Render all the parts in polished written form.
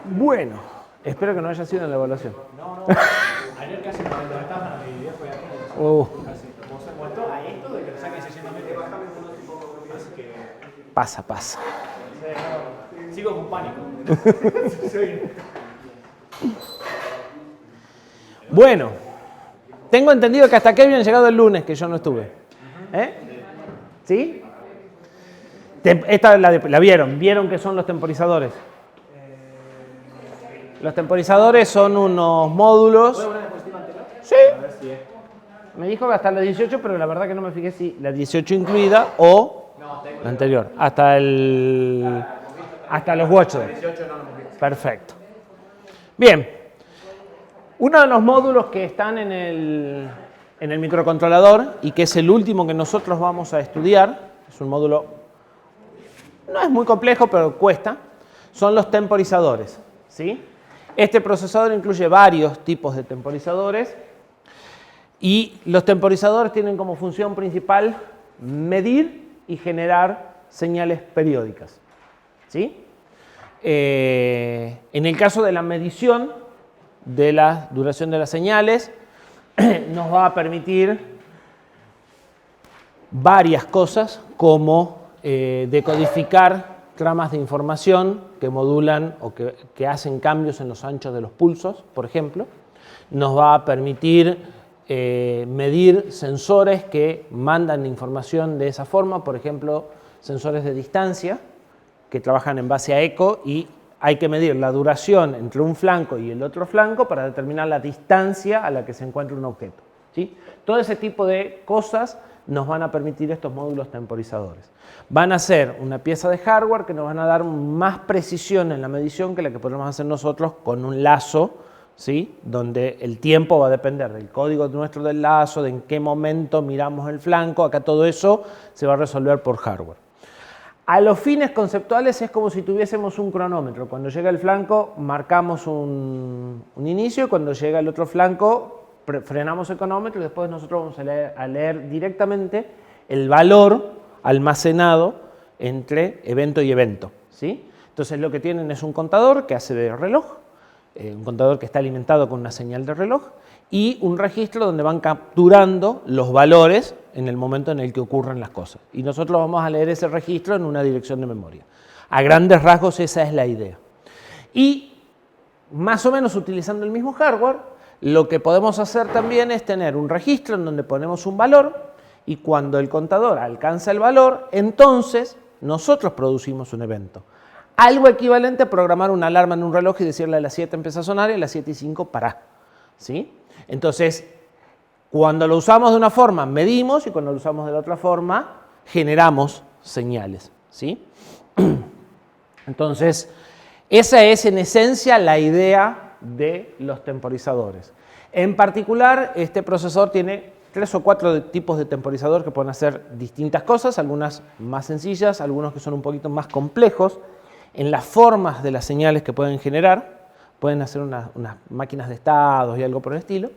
Bueno, espero que no haya sido en la evaluación. No. Ayer casi 40 etapas mi video fue aquí. Casi. Vos se muerto a esto de que lo saquen 600 metros. Así que... Pasa. Sigo con pánico. Bueno, tengo entendido que hasta que habían llegado el lunes, que yo no estuve. ¿Sí? Esta la vieron. ¿Vieron qué son los temporizadores? Los temporizadores son unos módulos. ¿Puedo una diapositiva anterior? Sí. A ver si es. Me dijo que hasta la 18, pero la verdad que no me fijé si la 18 incluida o la anterior. Hasta los Watchdog. 18 no lo hemos visto. Perfecto. Bien. Uno de los módulos que están en el microcontrolador y que es el último que nosotros vamos a estudiar, es un módulo, no es muy complejo, pero cuesta, son los temporizadores. ¿Sí? Este procesador incluye varios tipos de temporizadores y los temporizadores tienen como función principal medir y generar señales periódicas. ¿Sí? En el caso de la medición de la duración de las señales, nos va a permitir varias cosas como decodificar tramas de información que modulan o que hacen cambios en los anchos de los pulsos, por ejemplo. Nos va a permitir medir sensores que mandan información de esa forma, por ejemplo, sensores de distancia que trabajan en base a eco y hay que medir la duración entre un flanco y el otro flanco para determinar la distancia a la que se encuentra un objeto. ¿Sí? Todo ese tipo de cosas nos van a permitir estos módulos temporizadores. Van a ser una pieza de hardware que nos van a dar más precisión en la medición que la que podemos hacer nosotros con un lazo, ¿sí? Donde el tiempo va a depender del código nuestro del lazo, de en qué momento miramos el flanco. Acá todo eso se va a resolver por hardware. A los fines conceptuales es como si tuviésemos un cronómetro. Cuando llega el flanco marcamos un inicio y cuando llega el otro flanco frenamos el cronómetro y después nosotros vamos a leer directamente el valor almacenado entre evento y evento. ¿Sí? Entonces lo que tienen es un contador que hace de reloj, un contador que está alimentado con una señal de reloj y un registro donde van capturando los valores en el momento en el que ocurren las cosas. Y nosotros vamos a leer ese registro en una dirección de memoria. A grandes rasgos esa es la idea. Y más o menos utilizando el mismo hardware, lo que podemos hacer también es tener un registro en donde ponemos un valor y cuando el contador alcanza el valor, entonces nosotros producimos un evento. Algo equivalente a programar una alarma en un reloj y decirle a las 7 empieza a sonar y a las 7:05 pará. ¿Sí? Entonces, cuando lo usamos de una forma, medimos y cuando lo usamos de la otra forma, generamos señales. ¿Sí? Entonces, esa es en esencia la idea de los temporizadores. En particular, este procesador tiene 3 o 4 tipos de temporizador que pueden hacer distintas cosas, algunas más sencillas, algunos que son un poquito más complejos en las formas de las señales que pueden generar. Pueden hacer unas máquinas de estados y algo por el estilo.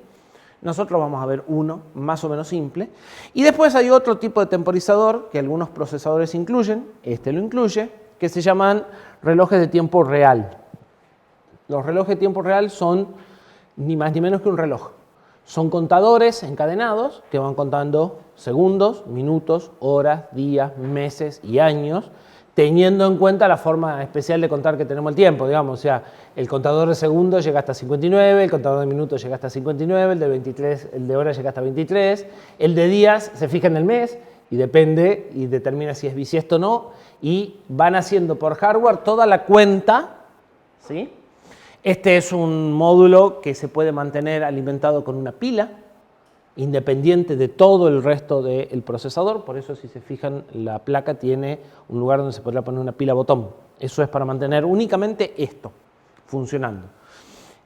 Nosotros vamos a ver uno más o menos simple. Y después hay otro tipo de temporizador que algunos procesadores incluyen, este lo incluye, que se llaman relojes de tiempo real. Los relojes de tiempo real son ni más ni menos que un reloj. Son contadores encadenados que van contando segundos, minutos, horas, días, meses y años, teniendo en cuenta la forma especial de contar que tenemos el tiempo, digamos, o sea, el contador de segundos llega hasta 59, el contador de minutos llega hasta 59, el de 23, el de horas llega hasta 23, el de días se fija en el mes y depende y determina si es bisiesto o no, y van haciendo por hardware toda la cuenta, ¿sí? Este es un módulo que se puede mantener alimentado con una pila, independiente de todo el resto del procesador. Por eso, si se fijan, la placa tiene un lugar donde se podrá poner una pila botón. Eso es para mantener únicamente esto funcionando.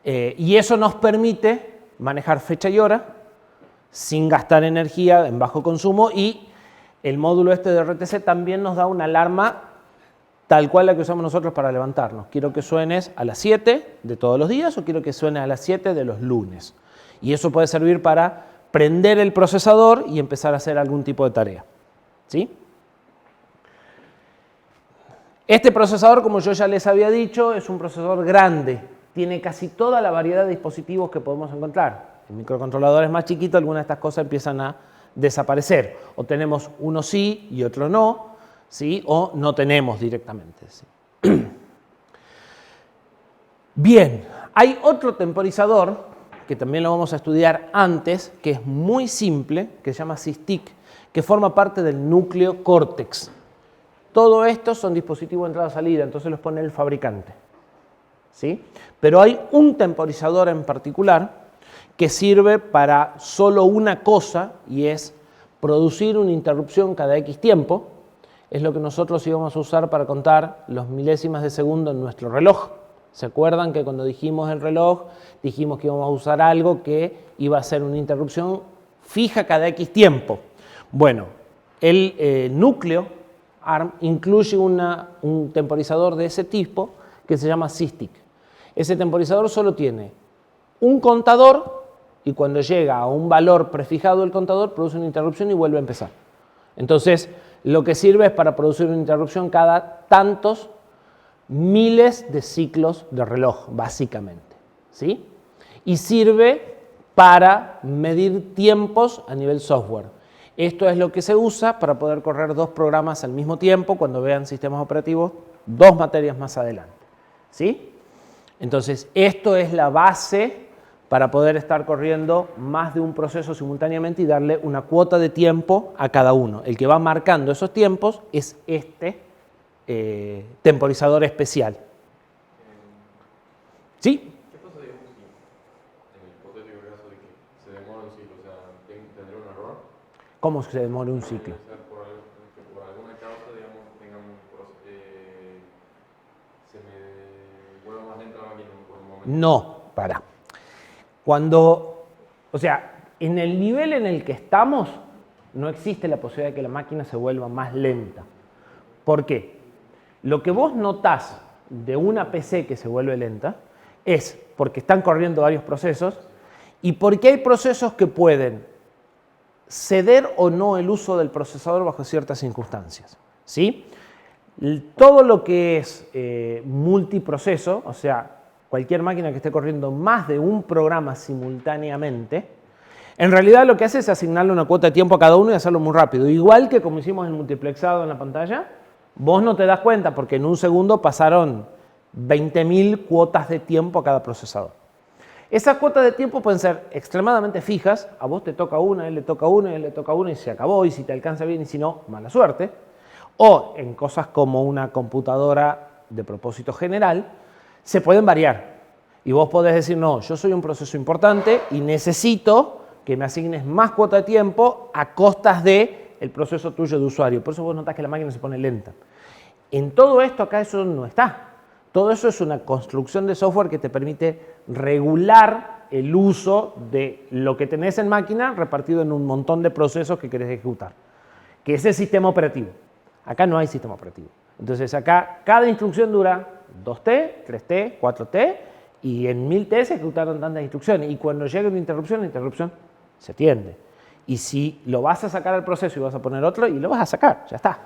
Y eso nos permite manejar fecha y hora sin gastar energía en bajo consumo, y el módulo este de RTC también nos da una alarma tal cual la que usamos nosotros para levantarnos. Quiero que suenes a las 7 de todos los días o quiero que suene a las 7 de los lunes. Y eso puede servir para prender el procesador y empezar a hacer algún tipo de tarea. ¿Sí? Este procesador, como yo ya les había dicho, es un procesador grande. Tiene casi toda la variedad de dispositivos que podemos encontrar. El microcontrolador es más chiquito, algunas de estas cosas empiezan a desaparecer. O tenemos uno sí y otro no, ¿sí? O no tenemos directamente. ¿Sí? Bien, hay otro temporizador que también lo vamos a estudiar antes, que es muy simple, que se llama SysTick, que forma parte del núcleo Cortex. Todo esto son dispositivos de entrada-salida, entonces los pone el fabricante. ¿Sí? Pero hay un temporizador en particular que sirve para solo una cosa, y es producir una interrupción cada X tiempo. Es lo que nosotros íbamos a usar para contar los milésimas de segundo en nuestro reloj. ¿Se acuerdan que cuando dijimos el reloj, dijimos que íbamos a usar algo que iba a ser una interrupción fija cada X tiempo? Bueno, el núcleo ARM incluye un temporizador de ese tipo que se llama SysTick. Ese temporizador solo tiene un contador y cuando llega a un valor prefijado del contador produce una interrupción y vuelve a empezar. Entonces, lo que sirve es para producir una interrupción cada tantos miles de ciclos de reloj, básicamente. ¿Sí? Y sirve para medir tiempos a nivel software. Esto es lo que se usa para poder correr dos programas al mismo tiempo cuando vean sistemas operativos dos materias más adelante. ¿Sí? Entonces, esto es la base para poder estar corriendo más de un proceso simultáneamente y darle una cuota de tiempo a cada uno. El que va marcando esos tiempos es este temporizador especial. ¿Sí? ¿Qué pasa, digamos, si en el hipotético caso de que se demora un ciclo? O sea, ¿tendré un error? ¿Cómo se demora un ciclo? O sea, que por alguna causa, digamos, se me vuelva más lenta la máquina por un momento. No, para. O sea, en el nivel en el que estamos, no existe la posibilidad de que la máquina se vuelva más lenta. ¿Por qué? Lo que vos notás de una PC que se vuelve lenta es porque están corriendo varios procesos y porque hay procesos que pueden ceder o no el uso del procesador bajo ciertas circunstancias. ¿Sí? Todo lo que es multiproceso, o sea, cualquier máquina que esté corriendo más de un programa simultáneamente, en realidad lo que hace es asignarle una cuota de tiempo a cada uno y hacerlo muy rápido. Igual que como hicimos el multiplexado en la pantalla, vos no te das cuenta porque en un segundo pasaron 20.000 cuotas de tiempo a cada procesador. Esas cuotas de tiempo pueden ser extremadamente fijas, a vos te toca una, a él le toca una, a él le toca una y se acabó, y si te alcanza bien y si no, mala suerte. O en cosas como una computadora de propósito general, se pueden variar. Y vos podés decir, no, yo soy un proceso importante y necesito que me asignes más cuota de tiempo a costas del proceso tuyo de usuario. Por eso vos notás que la máquina se pone lenta. En todo esto acá eso no está. Todo eso es una construcción de software que te permite regular el uso de lo que tenés en máquina repartido en un montón de procesos que querés ejecutar, que es el sistema operativo. Acá no hay sistema operativo. Entonces acá cada instrucción dura 2T, 3T, 4T y en 1000T se ejecutaron tantas instrucciones y cuando llega una interrupción, la interrupción se atiende. Y si lo vas a sacar al proceso y vas a poner otro, y lo vas a sacar, ya está.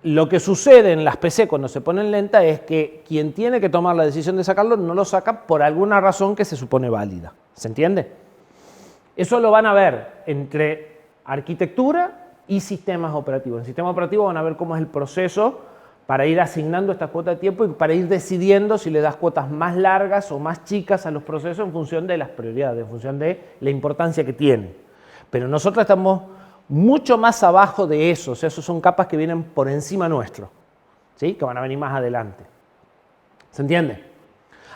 Lo que sucede en las PC cuando se ponen lentas es que quien tiene que tomar la decisión de sacarlo no lo saca por alguna razón que se supone válida. ¿Se entiende? Eso lo van a ver entre arquitectura y sistemas operativos. En sistemas operativos van a ver cómo es el proceso para ir asignando esta cuota de tiempo y para ir decidiendo si le das cuotas más largas o más chicas a los procesos en función de las prioridades, en función de la importancia que tienen. Pero nosotros estamos mucho más abajo de eso, o sea, esos son capas que vienen por encima nuestro, ¿sí? Que van a venir más adelante. ¿Se entiende?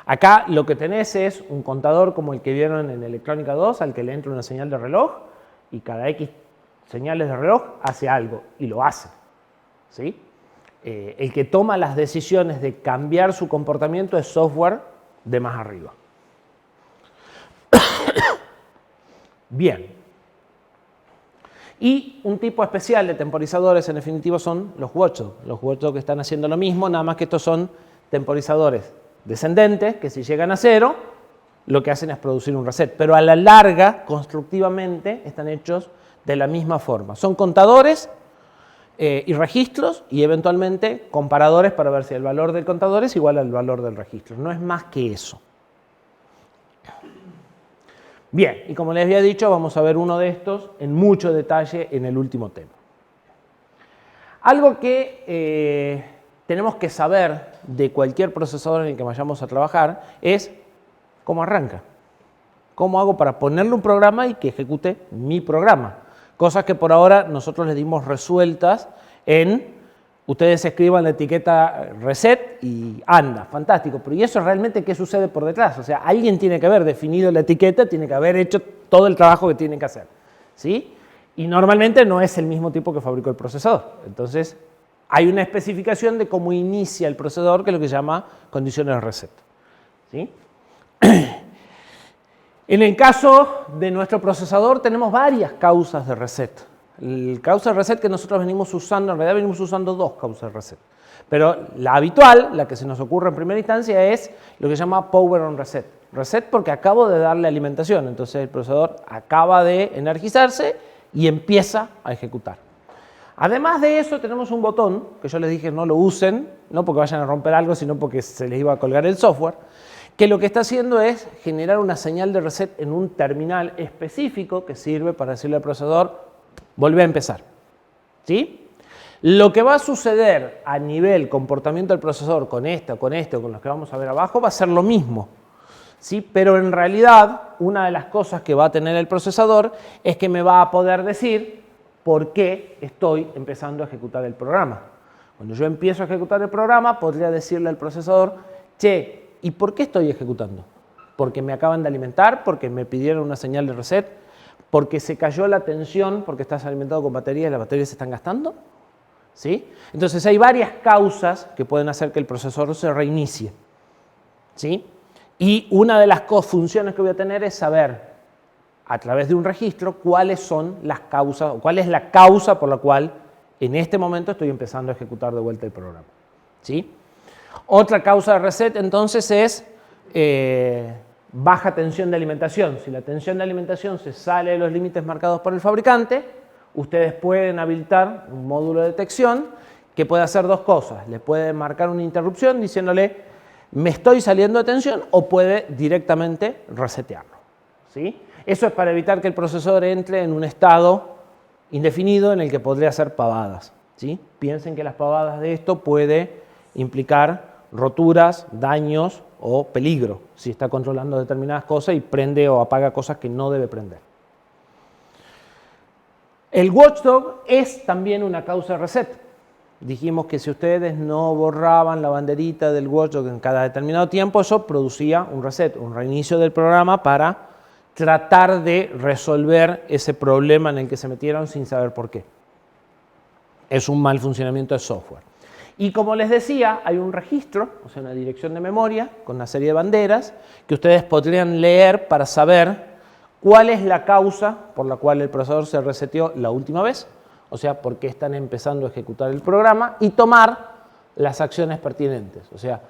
Acá lo que tenés es un contador como el que vieron en Electrónica 2, al que le entra una señal de reloj y cada X señales de reloj hace algo y lo hace, ¿sí? El que toma las decisiones de cambiar su comportamiento es software de más arriba. Bien. Y un tipo especial de temporizadores, en definitiva, son los watchdogs. Los watchdogs están haciendo lo mismo, nada más que estos son temporizadores descendentes, que si llegan a 0, lo que hacen es producir un reset. Pero a la larga, constructivamente, están hechos de la misma forma. Son contadores y registros, y eventualmente comparadores para ver si el valor del contador es igual al valor del registro. No es más que eso. Bien, y como les había dicho, vamos a ver uno de estos en mucho detalle en el último tema. Algo que tenemos que saber de cualquier procesador en el que vayamos a trabajar es cómo arranca. ¿Cómo hago para ponerle un programa y que ejecute mi programa? Cosas que por ahora nosotros les dimos resueltas en, ustedes escriban la etiqueta reset y anda, fantástico. Pero ¿y eso realmente qué sucede por detrás? O sea, alguien tiene que haber definido la etiqueta, tiene que haber hecho todo el trabajo que tiene que hacer, ¿sí? Y normalmente no es el mismo tipo que fabricó el procesador. Entonces, hay una especificación de cómo inicia el procesador, que es lo que se llama condiciones reset, ¿sí? En el caso de nuestro procesador tenemos varias causas de reset. El causa de reset que nosotros venimos usando, en realidad venimos usando dos causas de reset. Pero la habitual, la que se nos ocurre en primera instancia, es lo que se llama power on reset. Reset porque acabo de darle alimentación, entonces el procesador acaba de energizarse y empieza a ejecutar. Además de eso tenemos un botón, que yo les dije no lo usen, no porque vayan a romper algo, sino porque se les iba a colgar el software, que lo que está haciendo es generar una señal de reset en un terminal específico que sirve para decirle al procesador, vuelve a empezar. ¿Sí? Lo que va a suceder a nivel comportamiento del procesador con este o con los que vamos a ver abajo va a ser lo mismo. ¿Sí? Pero en realidad, una de las cosas que va a tener el procesador es que me va a poder decir por qué estoy empezando a ejecutar el programa. Cuando yo empiezo a ejecutar el programa, podría decirle al procesador, che, ¿y por qué estoy ejecutando? ¿Porque me acaban de alimentar? ¿Porque me pidieron una señal de reset? ¿Porque se cayó la tensión porque estás alimentado con baterías y las baterías se están gastando? ¿Sí? Entonces hay varias causas que pueden hacer que el procesador se reinicie. ¿Sí? Y una de las funciones que voy a tener es saber, a través de un registro, cuáles son las causas, o cuál es la causa por la cual en este momento estoy empezando a ejecutar de vuelta el programa. ¿Sí? Otra causa de reset entonces es baja tensión de alimentación. Si la tensión de alimentación se sale de los límites marcados por el fabricante, ustedes pueden habilitar un módulo de detección que puede hacer dos cosas. Le puede marcar una interrupción diciéndole me estoy saliendo de tensión, o puede directamente resetearlo. ¿Sí? Eso es para evitar que el procesador entre en un estado indefinido en el que podría hacer pavadas. ¿Sí? Piensen que las pavadas de esto puede implicar roturas, daños o peligro si está controlando determinadas cosas y prende o apaga cosas que no debe prender. El watchdog es también una causa de reset. Dijimos que si ustedes no borraban la banderita del watchdog en cada determinado tiempo, eso producía un reset, un reinicio del programa para tratar de resolver ese problema en el que se metieron sin saber por qué. Es un mal funcionamiento de software. Y como les decía, hay un registro, o sea, una dirección de memoria con una serie de banderas que ustedes podrían leer para saber cuál es la causa por la cual el procesador se reseteó la última vez, o sea, por qué están empezando a ejecutar el programa, y tomar las acciones pertinentes. O sea,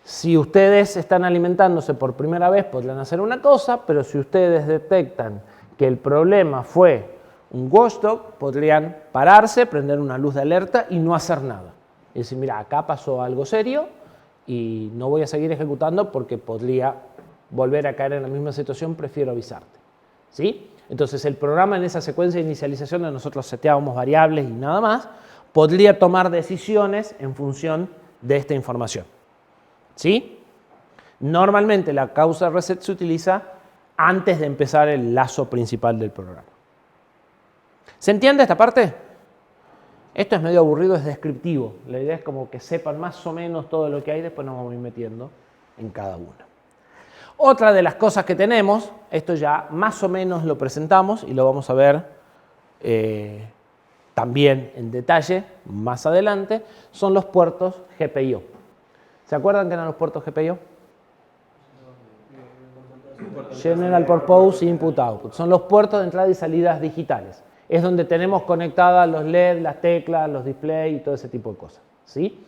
si ustedes están alimentándose por primera vez, podrían hacer una cosa, pero si ustedes detectan que el problema fue un watchdog, podrían pararse, prender una luz de alerta y no hacer nada. Es decir, mira, acá pasó algo serio y no voy a seguir ejecutando porque podría volver a caer en la misma situación, prefiero avisarte. ¿Sí? Entonces el programa en esa secuencia de inicialización donde nosotros seteábamos variables y nada más, podría tomar decisiones en función de esta información. ¿Sí? Normalmente la causa de reset se utiliza antes de empezar el lazo principal del programa. ¿Se entiende esta parte? Esto es medio aburrido, es descriptivo. La idea es como que sepan más o menos todo lo que hay, después nos vamos a ir metiendo en cada una. Otra de las cosas que tenemos, esto ya más o menos lo presentamos y lo vamos a ver también en detalle más adelante, son los puertos GPIO. ¿Se acuerdan qué eran los puertos GPIO? General Purpose Input Output. Son los puertos de entrada y salidas digitales. Es donde tenemos conectadas los LED, las teclas, los displays y todo ese tipo de cosas. ¿Sí?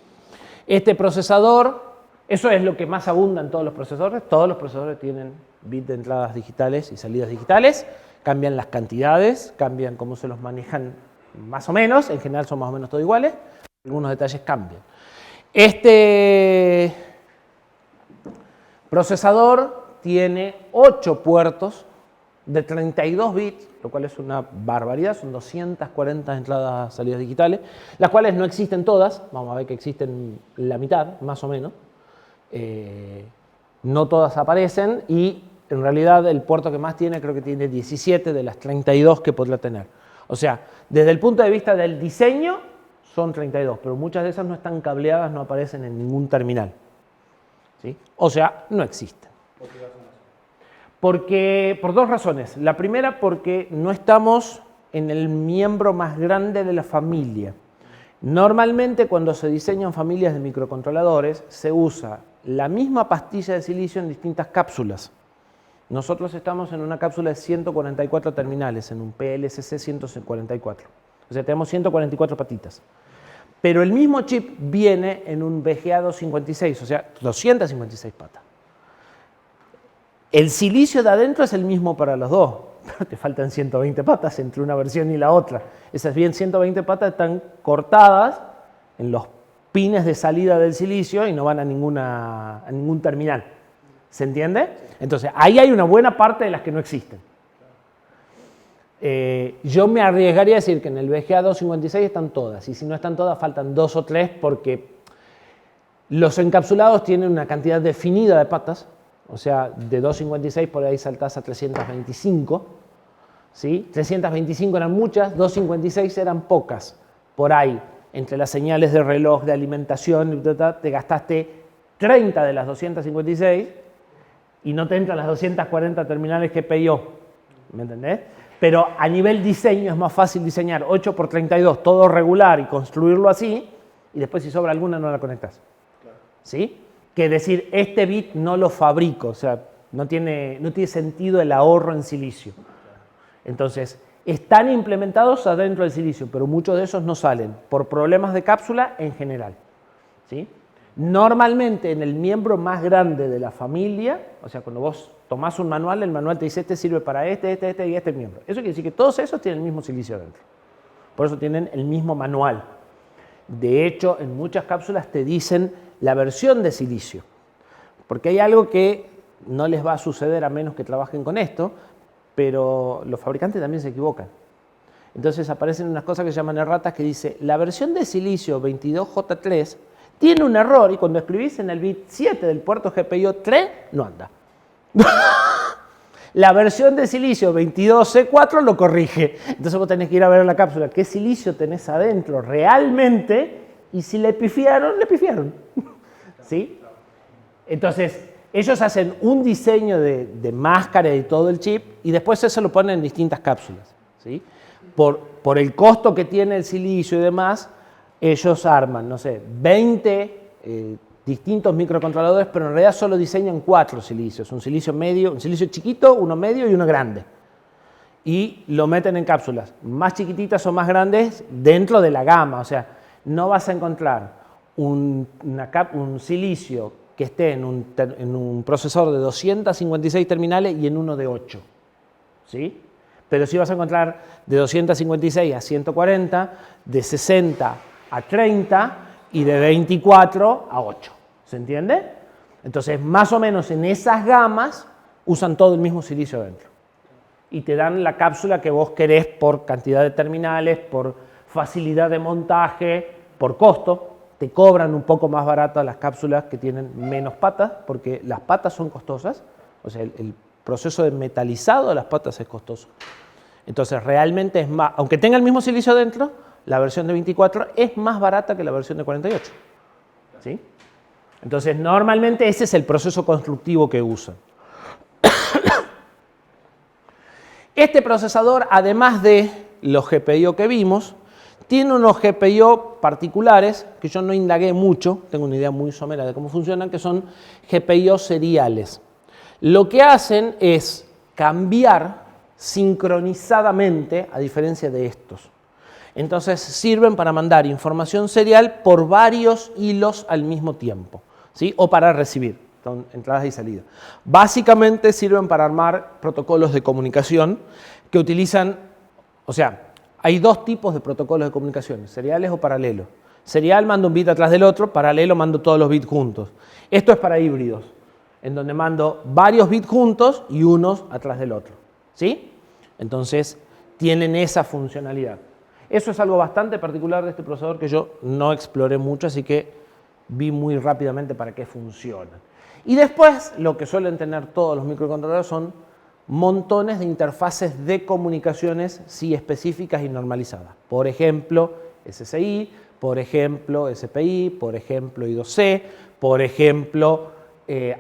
Este procesador, eso es lo que más abunda en todos los procesadores. Todos los procesadores tienen bits de entradas digitales y salidas digitales. Cambian las cantidades, cambian cómo se los manejan más o menos, en general son más o menos todos iguales, algunos detalles cambian. Este procesador tiene 8 puertos de 32 bits, lo cual es una barbaridad, son 240 entradas salidas digitales, las cuales no existen todas, vamos a ver que existen la mitad, más o menos. No todas aparecen y en realidad el puerto que más tiene creo que tiene 17 de las 32 que podrá tener. O sea, desde el punto de vista del diseño son 32, pero muchas de esas no están cableadas, no aparecen en ningún terminal. ¿Sí? O sea, no existen. Porque, por dos razones. La primera, porque no estamos en el miembro más grande de la familia. Normalmente, cuando se diseñan familias de microcontroladores, se usa la misma pastilla de silicio en distintas cápsulas. Nosotros estamos en una cápsula de 144 terminales, en un PLCC 144. O sea, tenemos 144 patitas. Pero el mismo chip viene en un VGA 256, o sea, 256 patas. El silicio de adentro es el mismo para los dos, pero te faltan 120 patas entre una versión y la otra. Esas bien 120 patas están cortadas en los pines de salida del silicio y no van a ningún terminal. ¿Se entiende? Entonces, ahí hay una buena parte de las que no existen. Yo me arriesgaría a decir que en el VGA 256 están todas, y si no están todas, faltan 2 o 3 porque los encapsulados tienen una cantidad definida de patas. O sea, de 256 por ahí saltás a 325, ¿sí? 325 eran muchas, 256 eran pocas. Por ahí, entre las señales de reloj, de alimentación, te gastaste 30 de las 256 y no te entran las 240 terminales GPIO, ¿me entendés? Pero a nivel diseño es más fácil diseñar 8 por 32, todo regular y construirlo así, y después si sobra alguna no la conectas. ¿Sí? Que decir, este bit no lo fabrico, o sea, no tiene sentido el ahorro en silicio. Entonces, están implementados adentro del silicio, pero muchos de esos no salen por problemas de cápsula en general. ¿Sí? Normalmente en el miembro más grande de la familia, o sea, cuando vos tomás un manual, el manual te dice, este sirve para este y este miembro. Eso quiere decir que todos esos tienen el mismo silicio adentro. Por eso tienen el mismo manual. De hecho, en muchas cápsulas te dicen la versión de silicio, porque hay algo que no les va a suceder a menos que trabajen con esto, pero los fabricantes también se equivocan. Entonces aparecen unas cosas que se llaman erratas que dice, la versión de silicio 22J3 tiene un error y cuando escribís en el bit 7 del puerto GPIO 3, no anda. La versión de silicio 22C4 lo corrige. Entonces vos tenés que ir a ver la cápsula, qué silicio tenés adentro realmente, y si le pifiaron, le pifiaron. ¿Sí? Entonces, ellos hacen un diseño de máscara y todo el chip y después eso lo ponen en distintas cápsulas. ¿Sí? Por el costo que tiene el silicio y demás, ellos arman, no sé, 20 distintos microcontroladores, pero en realidad solo diseñan 4 silicios. Un silicio medio, un silicio chiquito, uno medio y uno grande. Y lo meten en cápsulas más chiquititas o más grandes dentro de la gama. O sea, no vas a encontrar un silicio que esté en un procesador de 256 terminales y en uno de 8. ¿Sí? Pero sí vas a encontrar de 256 a 140, de 60 a 30 y de 24 a 8. ¿Se entiende? Entonces, más o menos en esas gamas usan todo el mismo silicio dentro. Y te dan la cápsula que vos querés por cantidad de terminales, por facilidad de montaje, por costo. Te cobran un poco más baratas las cápsulas que tienen menos patas, porque las patas son costosas. O sea, el proceso de metalizado de las patas es costoso. Entonces, realmente es más, aunque tenga el mismo silicio dentro, la versión de 24 es más barata que la versión de 48. ¿Sí? Entonces, normalmente ese es el proceso constructivo que usan. Este procesador, además de los GPIO que vimos, tiene unos GPIO particulares que yo no indagué mucho, tengo una idea muy somera de cómo funcionan, que son GPIO seriales. Lo que hacen es cambiar sincronizadamente, a diferencia de estos. Entonces sirven para mandar información serial por varios hilos al mismo tiempo, ¿sí? O para recibir, son entradas y salidas. Básicamente sirven para armar protocolos de comunicación que utilizan, o sea, hay dos tipos de protocolos de comunicaciones, seriales o paralelos. Serial mando un bit atrás del otro, paralelo mando todos los bits juntos. Esto es para híbridos, en donde mando varios bits juntos y unos atrás del otro. ¿Sí? Entonces, tienen esa funcionalidad. Eso es algo bastante particular de este procesador que yo no exploré mucho, así que vi muy rápidamente para qué funcionan. Y después, lo que suelen tener todos los microcontroladores son montones de interfaces de comunicaciones, sí, específicas y normalizadas. Por ejemplo, SSI, por ejemplo, SPI, por ejemplo, I2C, por ejemplo,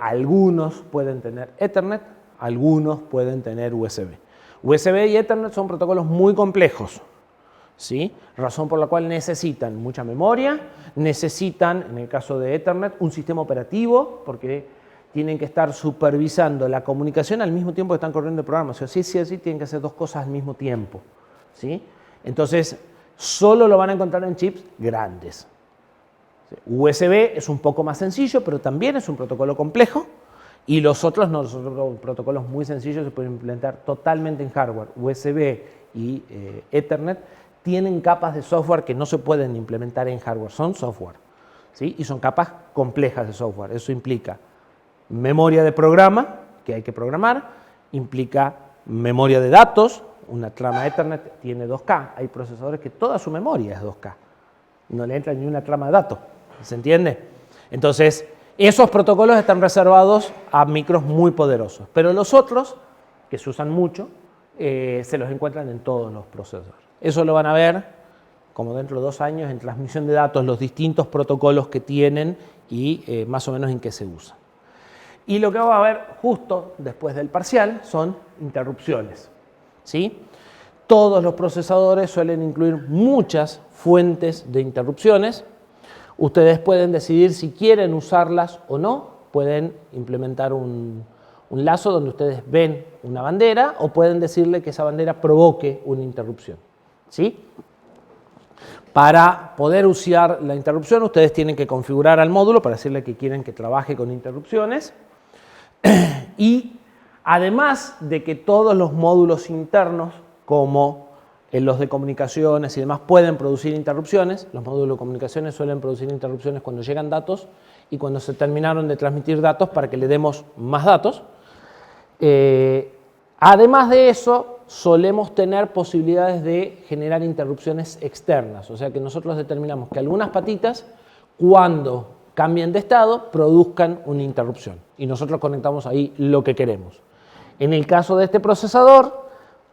algunos pueden tener Ethernet, algunos pueden tener USB. USB y Ethernet son protocolos muy complejos, ¿sí? Razón por la cual necesitan mucha memoria, necesitan, en el caso de Ethernet, un sistema operativo, porque tienen que estar supervisando la comunicación al mismo tiempo que están corriendo el programa. O sea, sí, tienen que hacer dos cosas al mismo tiempo, ¿sí? Entonces, solo lo van a encontrar en chips grandes. USB es un poco más sencillo, pero también es un protocolo complejo. Y los otros no, los otros protocolos muy sencillos se pueden implementar totalmente en hardware. USB y Ethernet tienen capas de software que no se pueden implementar en hardware, son software, ¿sí? Y son capas complejas de software. Eso implica memoria de programa, que hay que programar, implica memoria de datos. Una trama Ethernet tiene 2K. Hay procesadores que toda su memoria es 2K. No le entra ni una trama de datos. ¿Se entiende? Entonces, esos protocolos están reservados a micros muy poderosos. Pero los otros, que se usan mucho, se los encuentran en todos los procesadores. Eso lo van a ver, como dentro de 2 años, en transmisión de datos, los distintos protocolos que tienen y más o menos en qué se usan. Y lo que vamos a ver justo después del parcial son interrupciones, ¿sí? Todos los procesadores suelen incluir muchas fuentes de interrupciones. Ustedes pueden decidir si quieren usarlas o no. Pueden implementar un lazo donde ustedes ven una bandera o pueden decirle que esa bandera provoque una interrupción, ¿sí? Para poder usar la interrupción, ustedes tienen que configurar al módulo para decirle que quieren que trabaje con interrupciones. Y además de que todos los módulos internos, como los de comunicaciones y demás, pueden producir interrupciones, los módulos de comunicaciones suelen producir interrupciones cuando llegan datos y cuando se terminaron de transmitir datos para que le demos más datos. Además de eso, solemos tener posibilidades de generar interrupciones externas, o sea que nosotros determinamos que algunas patitas, cuando cambien de estado, produzcan una interrupción y nosotros conectamos ahí lo que queremos. En el caso de este procesador,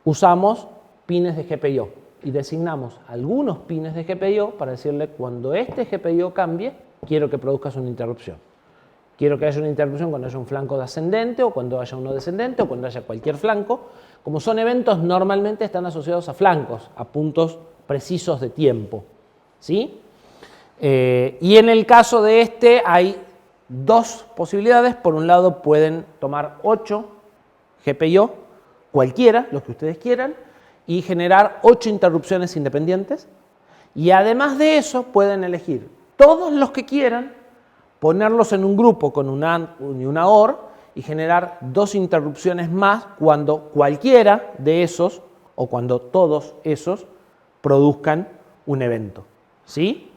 usamos pines de GPIO y designamos algunos pines de GPIO para decirle cuando este GPIO cambie, quiero que produzcas una interrupción. Quiero que haya una interrupción cuando haya un flanco ascendente o cuando haya uno descendente o cuando haya cualquier flanco. Como son eventos, normalmente están asociados a flancos, a puntos precisos de tiempo, ¿sí? Y en el caso de este hay dos posibilidades. Por un lado pueden tomar 8 GPIO, cualquiera, los que ustedes quieran, y generar 8 interrupciones independientes. Y además de eso pueden elegir todos los que quieran, ponerlos en un grupo con un AND y una OR y generar 2 interrupciones más cuando cualquiera de esos o cuando todos esos produzcan un evento, ¿sí?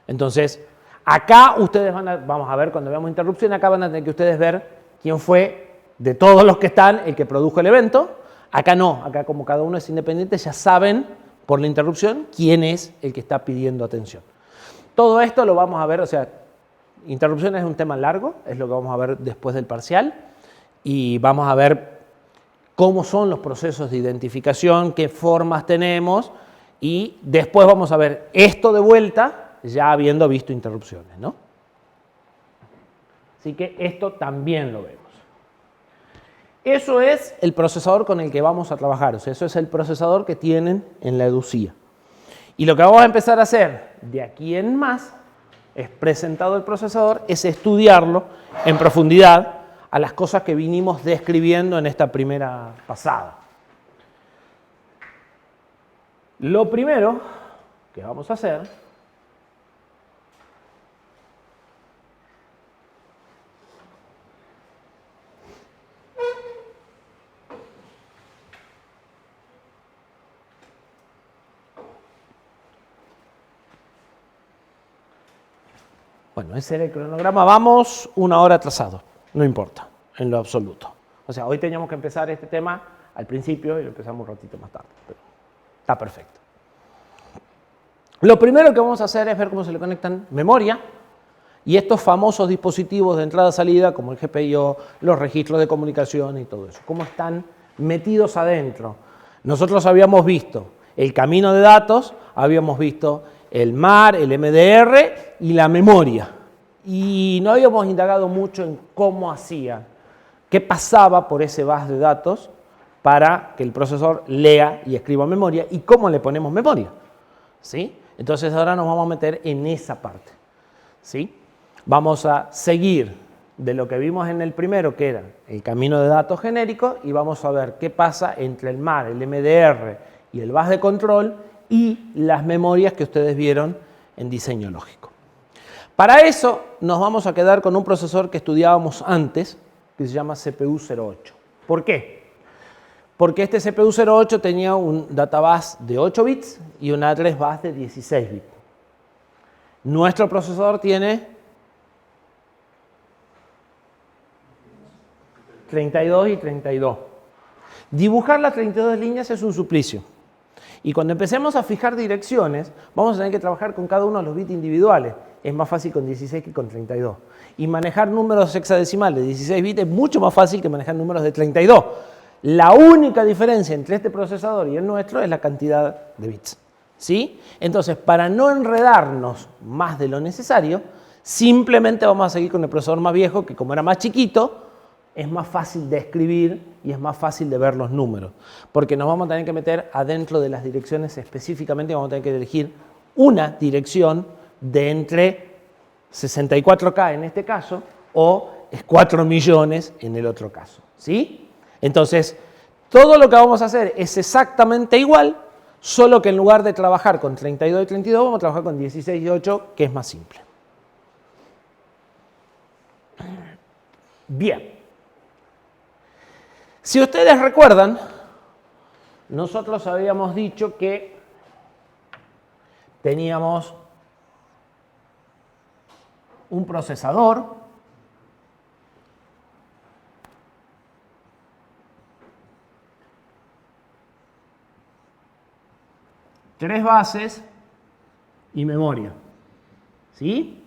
Entonces, acá ustedes vamos a ver, cuando veamos interrupción, acá van a tener que ustedes ver quién fue de todos los que están el que produjo el evento. Acá no, acá como cada uno es independiente, ya saben por la interrupción quién es el que está pidiendo atención. Todo esto lo vamos a ver, o sea, interrupciones es un tema largo, es lo que vamos a ver después del parcial, y vamos a ver cómo son los procesos de identificación, qué formas tenemos, y después vamos a ver esto de vuelta, ya habiendo visto interrupciones, ¿no? Así que esto también lo vemos. Eso es el procesador con el que vamos a trabajar, o sea, eso es el procesador que tienen en la EDUCIA. Y lo que vamos a empezar a hacer de aquí en más es presentado el procesador, es estudiarlo en profundidad a las cosas que vinimos describiendo en esta primera pasada. Lo primero que vamos a hacer Bueno, ese era el cronograma. Vamos 1 hora atrasado, no importa, en lo absoluto. O sea, hoy teníamos que empezar este tema al principio y lo empezamos un ratito más tarde, pero está perfecto. Lo primero que vamos a hacer es ver cómo se le conectan memoria y estos famosos dispositivos de entrada-salida, como el GPIO, los registros de comunicación y todo eso, cómo están metidos adentro. Nosotros habíamos visto el camino de datos, habíamos visto el MAR, el MDR y la memoria. Y no habíamos indagado mucho en cómo hacía, qué pasaba por ese bus de datos para que el procesador lea y escriba memoria y cómo le ponemos memoria. ¿Sí? Entonces ahora nos vamos a meter en esa parte. ¿Sí? Vamos a seguir de lo que vimos en el primero, que era el camino de datos genérico, y vamos a ver qué pasa entre el MAR, el MDR y el bus de control y las memorias que ustedes vieron en diseño lógico. Para eso nos vamos a quedar con un procesador que estudiábamos antes, que se llama CPU08. ¿Por qué? Porque este CPU08 tenía un databus de 8 bits y un address bus de 16 bits. Nuestro procesador tiene 32 y 32. Dibujar las 32 líneas es un suplicio. Y cuando empecemos a fijar direcciones, vamos a tener que trabajar con cada uno de los bits individuales. Es más fácil con 16 que con 32. Y manejar números hexadecimales de 16 bits es mucho más fácil que manejar números de 32. La única diferencia entre este procesador y el nuestro es la cantidad de bits. ¿Sí? Entonces, para no enredarnos más de lo necesario, simplemente vamos a seguir con el procesador más viejo, que como era más chiquito, es más fácil de escribir y es más fácil de ver los números. Porque nos vamos a tener que meter adentro de las direcciones específicamente, vamos a tener que elegir una dirección de entre 64K en este caso o 4 millones en el otro caso. ¿Sí? Entonces, todo lo que vamos a hacer es exactamente igual, solo que en lugar de trabajar con 32 y 32, vamos a trabajar con 16 y 8, que es más simple. Bien. Si ustedes recuerdan, nosotros habíamos dicho que teníamos un procesador tres bases y memoria. ¿Sí?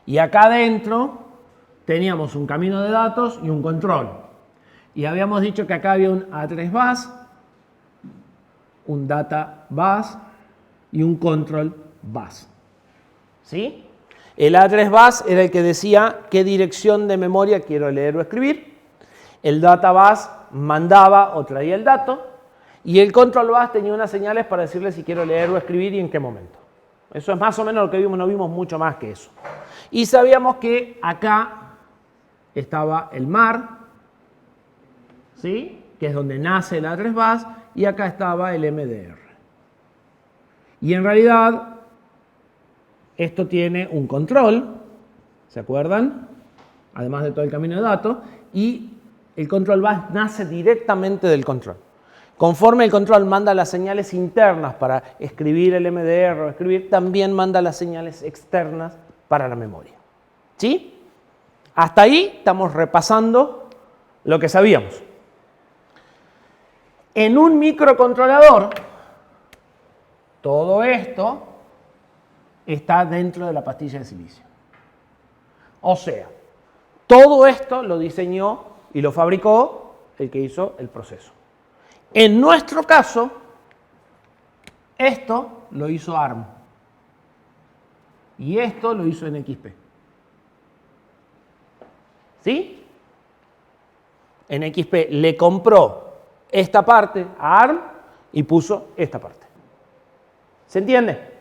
Y acá adentro teníamos un camino de datos y un control. Y habíamos dicho que acá había un address bus, un data bus y un control bus. ¿Sí? El address bus era el que decía qué dirección de memoria quiero leer o escribir. El data bus mandaba o traía el dato. Y el control bus tenía unas señales para decirle si quiero leer o escribir y en qué momento. Eso es más o menos lo que vimos, no vimos mucho más que eso. Y sabíamos que acá estaba el MAR, ¿sí? Que es donde nace el address bus, y acá estaba el MDR. Y en realidad, esto tiene un control, ¿se acuerdan? Además de todo el camino de datos, y el control bus nace directamente del control. Conforme el control manda las señales internas para escribir el MDR o escribir, también manda las señales externas para la memoria. ¿Sí? Hasta ahí estamos repasando lo que sabíamos. En un microcontrolador, todo esto está dentro de la pastilla de silicio. O sea, todo esto lo diseñó y lo fabricó el que hizo el proceso. En nuestro caso, esto lo hizo ARM y esto lo hizo NXP. ¿Sí? NXP le compró esta parte a ARM y puso esta parte. ¿Se entiende?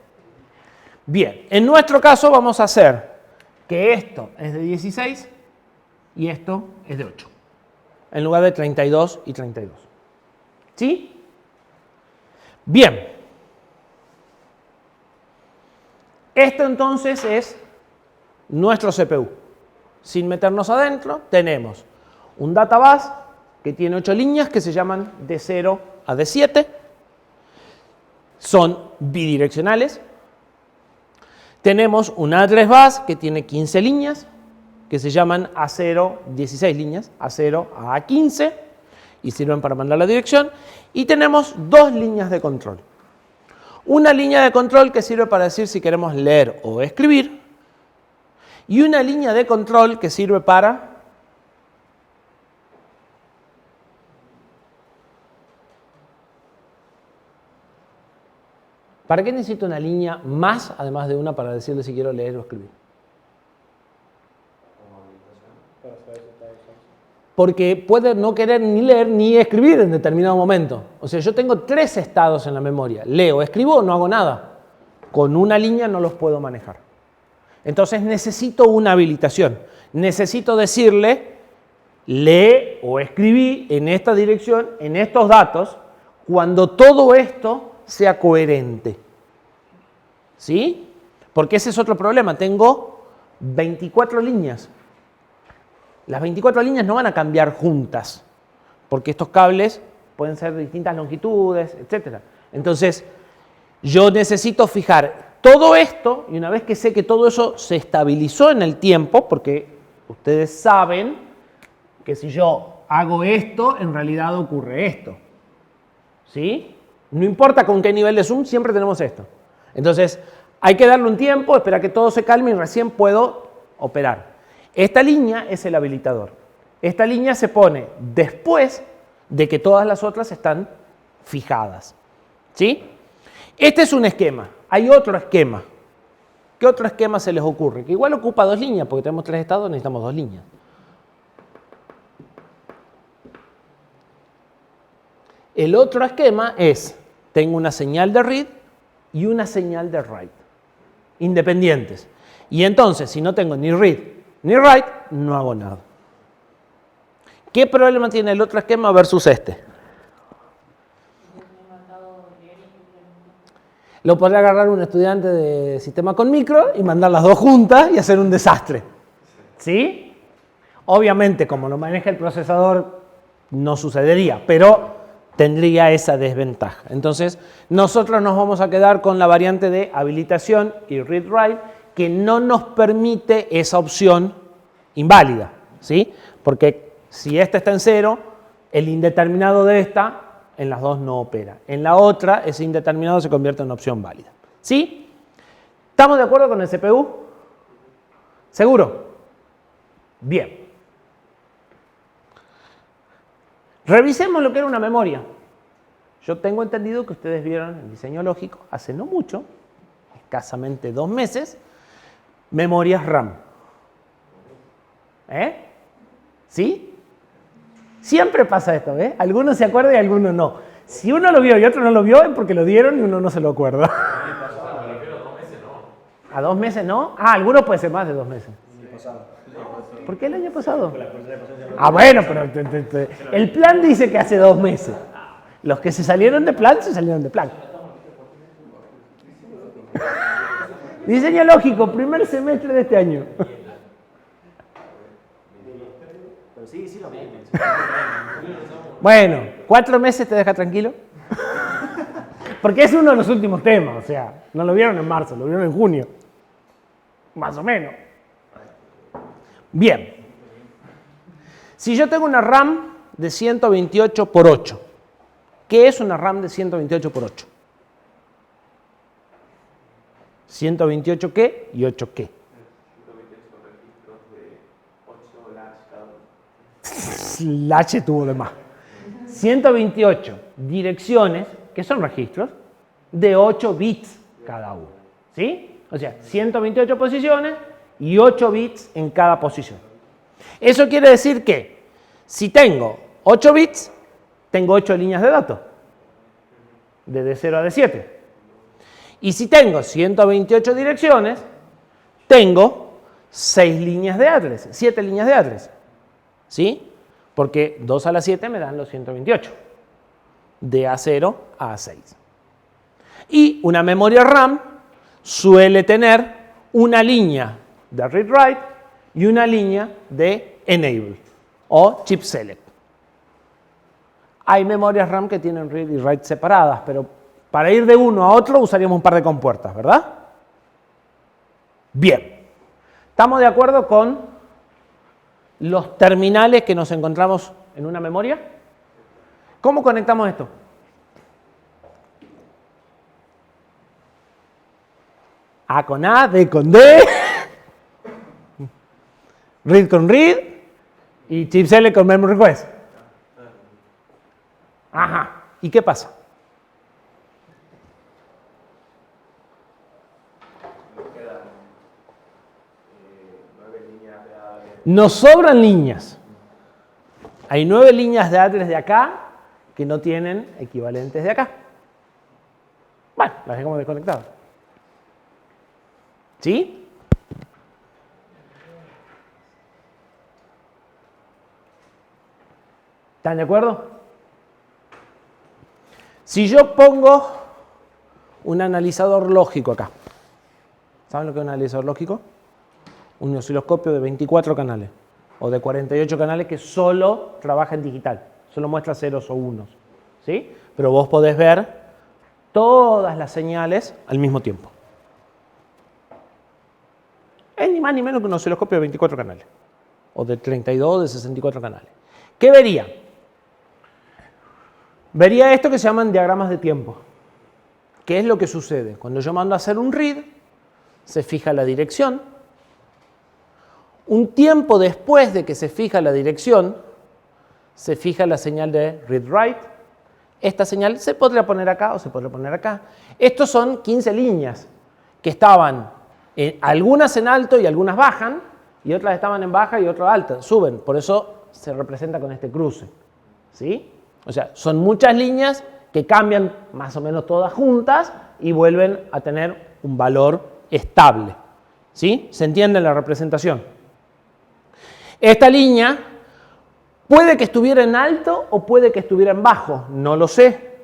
Bien, en nuestro caso vamos a hacer que esto es de 16 y esto es de 8, en lugar de 32 y 32. ¿Sí? Bien. Esto entonces es nuestro CPU. Sin meternos adentro, tenemos un databus que tiene 8 líneas que se llaman D0 a D7. Son bidireccionales. Tenemos un address bus que tiene 15 líneas, que se llaman A0, 16 líneas, A0 a A15, y sirven para mandar la dirección. Y tenemos dos líneas de control. Una línea de control que sirve para decir si queremos leer o escribir, y una línea de control que sirve para ¿para qué necesito una línea más, además de una, para decirle si quiero leer o escribir? Porque puede no querer ni leer ni escribir en determinado momento. O sea, yo tengo tres estados en la memoria. Leo, escribo o no hago nada. Con una línea no los puedo manejar. Entonces necesito una habilitación. Necesito decirle, lee o escribí en esta dirección, en estos datos, cuando todo esto sea coherente. ¿Sí? Porque ese es otro problema. Tengo 24 líneas. Las 24 líneas no van a cambiar juntas, porque estos cables pueden ser de distintas longitudes, etc. Entonces, yo necesito fijar todo esto, y una vez que sé que todo eso se estabilizó en el tiempo, porque ustedes saben que si yo hago esto, en realidad ocurre esto. ¿Sí? No importa con qué nivel de zoom, siempre tenemos esto. Entonces, hay que darle un tiempo, esperar que todo se calme y recién puedo operar. Esta línea es el habilitador. Esta línea se pone después de que todas las otras están fijadas. ¿Sí? Este es un esquema. Hay otro esquema. ¿Qué otro esquema se les ocurre? Que igual ocupa dos líneas, porque tenemos tres estados, necesitamos dos líneas. El otro esquema es, tengo una señal de read y una señal de write, independientes. Y entonces, si no tengo ni read ni write, no hago nada. ¿Qué problema tiene el otro esquema versus este? Lo podría agarrar un estudiante de sistema con micro y mandar las dos juntas y hacer un desastre. ¿Sí? Obviamente, como lo maneja el procesador, no sucedería, pero tendría esa desventaja. Entonces, nosotros nos vamos a quedar con la variante de habilitación y read-write, que no nos permite esa opción inválida, ¿sí? Porque si esta está en 0, el indeterminado de esta, en las dos no opera. En la otra, ese indeterminado se convierte en una opción válida. ¿Sí? ¿Estamos de acuerdo con el CPU? ¿Seguro? Bien. Revisemos lo que era una memoria. Yo tengo entendido que ustedes vieron el diseño lógico hace no mucho, escasamente 2 meses, memorias RAM. ¿Sí? Siempre pasa esto, ¿ves? Algunos se acuerdan y algunos no. Si uno lo vio y otro no lo vio, es porque lo dieron y uno no se lo acuerda. ¿A 2 meses no? Ah, algunos puede ser más de 2 meses. ¿Por qué el año pasado? Ah, bueno, pero el plan dice que hace 2 meses. Los que se salieron de plan, se salieron de plan. Diseño lógico, primer semestre de este año. Bueno, 4 meses te deja tranquilo. Porque es uno de los últimos temas, o sea, no lo vieron en marzo, lo vieron en junio. Más o menos. Bien. Si yo tengo una RAM de 128 por 8, ¿qué es una RAM de 128 por 8? 128 qué y 8 qué. 128 registros de 8 latch cada uno. Latch tuvo de más. 128 direcciones, que son registros, de 8 bits cada uno. ¿Sí? O sea, 128 posiciones y 8 bits en cada posición. Eso quiere decir que si tengo 8 bits, tengo 8 líneas de datos, de D0 a D7. Y si tengo 128 direcciones, tengo 6 líneas de address, 7 líneas de address. ¿Sí? Porque 2 a la 7 me dan los 128, de A0 a A6. Y una memoria RAM suele tener una línea de read-write y una línea de enable o chip select. Hay memorias RAM que tienen read y write separadas, pero para ir de uno a otro usaríamos un par de compuertas, ¿verdad? Bien. ¿Estamos de acuerdo con los terminales que nos encontramos en una memoria? ¿Cómo conectamos esto? A con A, D con D, read con read y chip select con memory request. Ajá. ¿Y qué pasa? Nos sobran líneas. Hay 9 líneas de address de acá que no tienen equivalentes de acá. Bueno, las dejamos desconectadas. ¿Sí? ¿Están de acuerdo? Si yo pongo un analizador lógico acá, ¿saben lo que es un analizador lógico? Un osciloscopio de 24 canales o de 48 canales que solo trabaja en digital, solo muestra ceros o unos, ¿sí? Pero vos podés ver todas las señales al mismo tiempo. Es ni más ni menos que un osciloscopio de 24 canales o de 32 o de 64 canales. ¿Qué vería? Vería esto que se llaman diagramas de tiempo. ¿Qué es lo que sucede? Cuando yo mando a hacer un read, se fija la dirección. Un tiempo después de que se fija la dirección, se fija la señal de read-write. Esta señal se podría poner acá o se podría poner acá. Estos son 15 líneas que estaban, algunas en alto y algunas bajan, y otras estaban en baja y otras altas, suben. Por eso se representa con este cruce. ¿Sí? O sea, son muchas líneas que cambian más o menos todas juntas y vuelven a tener un valor estable. ¿Sí? ¿Se entiende la representación? Esta línea puede que estuviera en alto o puede que estuviera en bajo, no lo sé.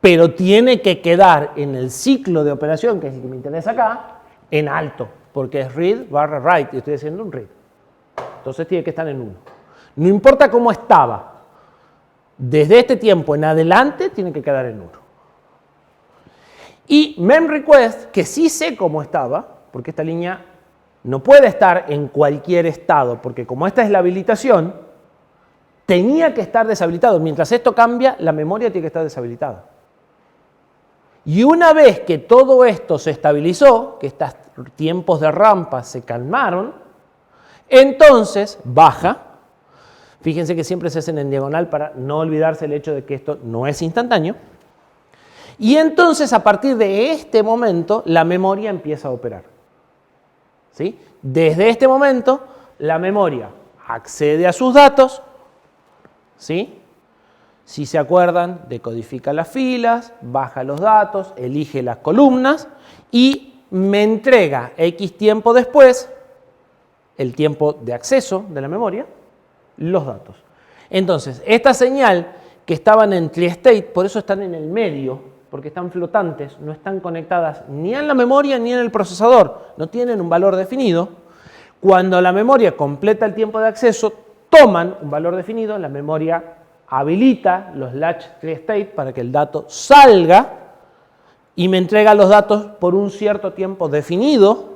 Pero tiene que quedar en el ciclo de operación, que es el que me interesa acá, en alto, porque es read barra write y estoy haciendo un read. Entonces tiene que estar en 1. No importa cómo estaba, desde este tiempo en adelante tiene que quedar en 1. Y memRequest, que sí sé cómo estaba, porque esta línea no puede estar en cualquier estado, porque como esta es la habilitación, tenía que estar deshabilitado. Mientras esto cambia, la memoria tiene que estar deshabilitada. Y una vez que todo esto se estabilizó, que estos tiempos de rampa se calmaron, entonces baja. Fíjense que siempre se hacen en diagonal para no olvidarse el hecho de que esto no es instantáneo. Y entonces, a partir de este momento, la memoria empieza a operar. ¿Sí? Desde este momento, la memoria accede a sus datos, ¿sí? Si se acuerdan, decodifica las filas, baja los datos, elige las columnas y me entrega X tiempo después, el tiempo de acceso de la memoria, los datos. Entonces, esta señal que estaban en tri-state, por eso están en el medio, porque están flotantes, no están conectadas ni en la memoria ni en el procesador, no tienen un valor definido. Cuando la memoria completa el tiempo de acceso, toman un valor definido, la memoria habilita los latch tri-state para que el dato salga y me entrega los datos por un cierto tiempo definido,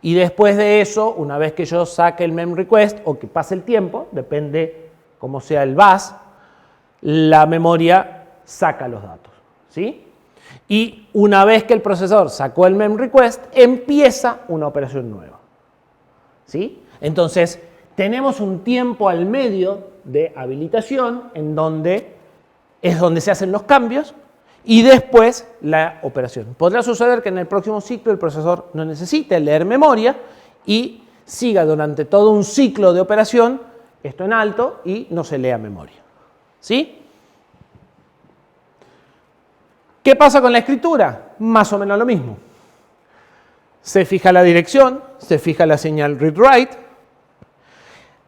y después de eso, una vez que yo saque el memRequest o que pase el tiempo, depende cómo sea el bus, la memoria saca los datos. ¿Sí? Y una vez que el procesador sacó el memRequest, empieza una operación nueva. ¿Sí? Entonces, tenemos un tiempo al medio de habilitación en donde es donde se hacen los cambios y después la operación. Podrá suceder que en el próximo ciclo el procesador no necesite leer memoria y siga durante todo un ciclo de operación, esto en alto, y no se lea memoria. ¿Sí? ¿Qué pasa con la escritura? Más o menos lo mismo. Se fija la dirección, se fija la señal read-write,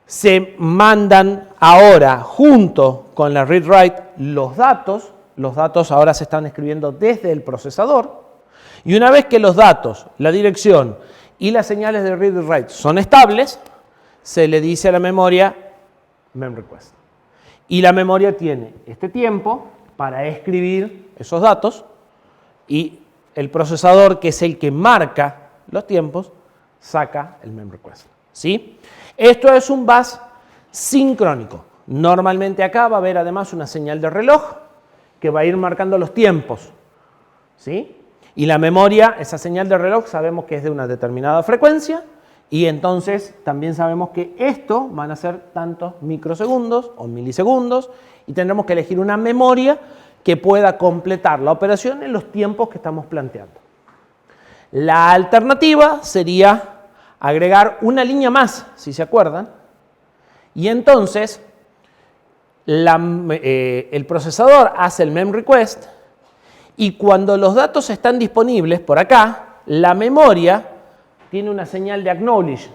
se mandan ahora junto con la read-write los datos ahora se están escribiendo desde el procesador, y una vez que los datos, la dirección y las señales de read y write son estables, se le dice a la memoria memRequest. Y la memoria tiene este tiempo para escribir esos datos y el procesador, que es el que marca los tiempos, saca el mem request. ¿Sí? Esto es un bus sincrónico. Normalmente acá va a haber además una señal de reloj que va a ir marcando los tiempos. ¿Sí? Y la memoria, esa señal de reloj, sabemos que es de una determinada frecuencia y entonces también sabemos que esto van a ser tantos microsegundos o milisegundos y tendremos que elegir una memoria que pueda completar la operación en los tiempos que estamos planteando. La alternativa sería agregar una línea más, si se acuerdan, y entonces el procesador hace el mem request y cuando los datos están disponibles por acá, la memoria tiene una señal de acknowledge,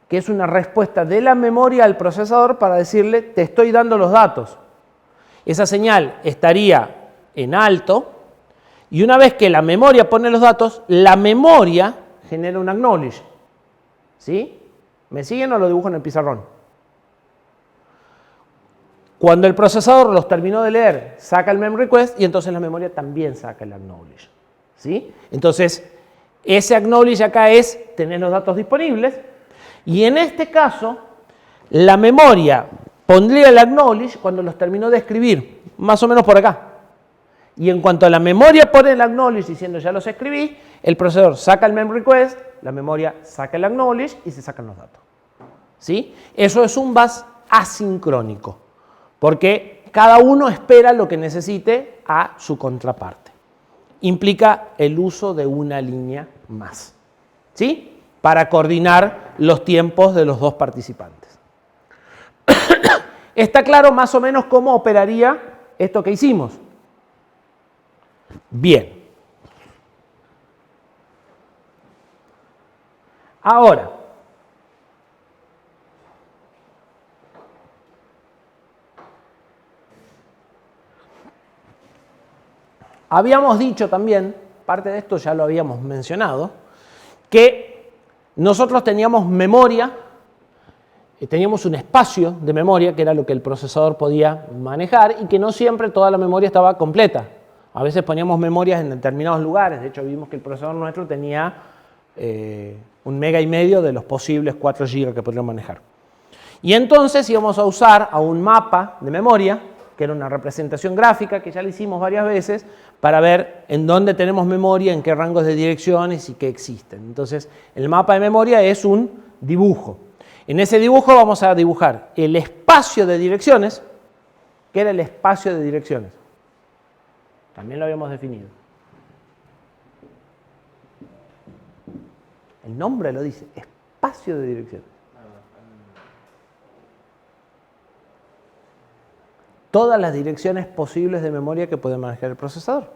que es una respuesta de la memoria al procesador para decirle te estoy dando los datos. Esa señal estaría en alto y una vez que la memoria pone los datos, la memoria genera un acknowledge. ¿Sí? ¿Me siguen o lo dibujo en el pizarrón? Cuando el procesador los terminó de leer, saca el mem request y entonces la memoria también saca el acknowledge. ¿Sí? Entonces, ese acknowledge acá es tener los datos disponibles y en este caso, la memoria pondría el acknowledge cuando los terminó de escribir, más o menos por acá. Y en cuanto a la memoria pone el acknowledge diciendo ya los escribí, el procesador saca el mem request, la memoria saca el acknowledge y se sacan los datos. ¿Sí? Eso es un bus asincrónico, porque cada uno espera lo que necesite a su contraparte. Implica el uso de una línea más, ¿sí? Para coordinar los tiempos de los dos participantes. ¿Está claro más o menos cómo operaría esto que hicimos? Bien. Ahora, habíamos dicho también, parte de esto ya lo habíamos mencionado, que nosotros teníamos memoria, teníamos un espacio de memoria que era lo que el procesador podía manejar y que no siempre toda la memoria estaba completa. A veces poníamos memorias en determinados lugares, de hecho vimos que el procesador nuestro tenía 1,5 MB de los posibles 4 GB que podríamos manejar. Y entonces íbamos a usar a un mapa de memoria, que era una representación gráfica, que ya lo hicimos varias veces, para ver en dónde tenemos memoria, en qué rangos de direcciones y qué existen. Entonces, el mapa de memoria es un dibujo. En ese dibujo vamos a dibujar el espacio de direcciones. ¿Qué era el espacio de direcciones? También lo habíamos definido. El nombre lo dice, espacio de direcciones. Todas las direcciones posibles de memoria que puede manejar el procesador.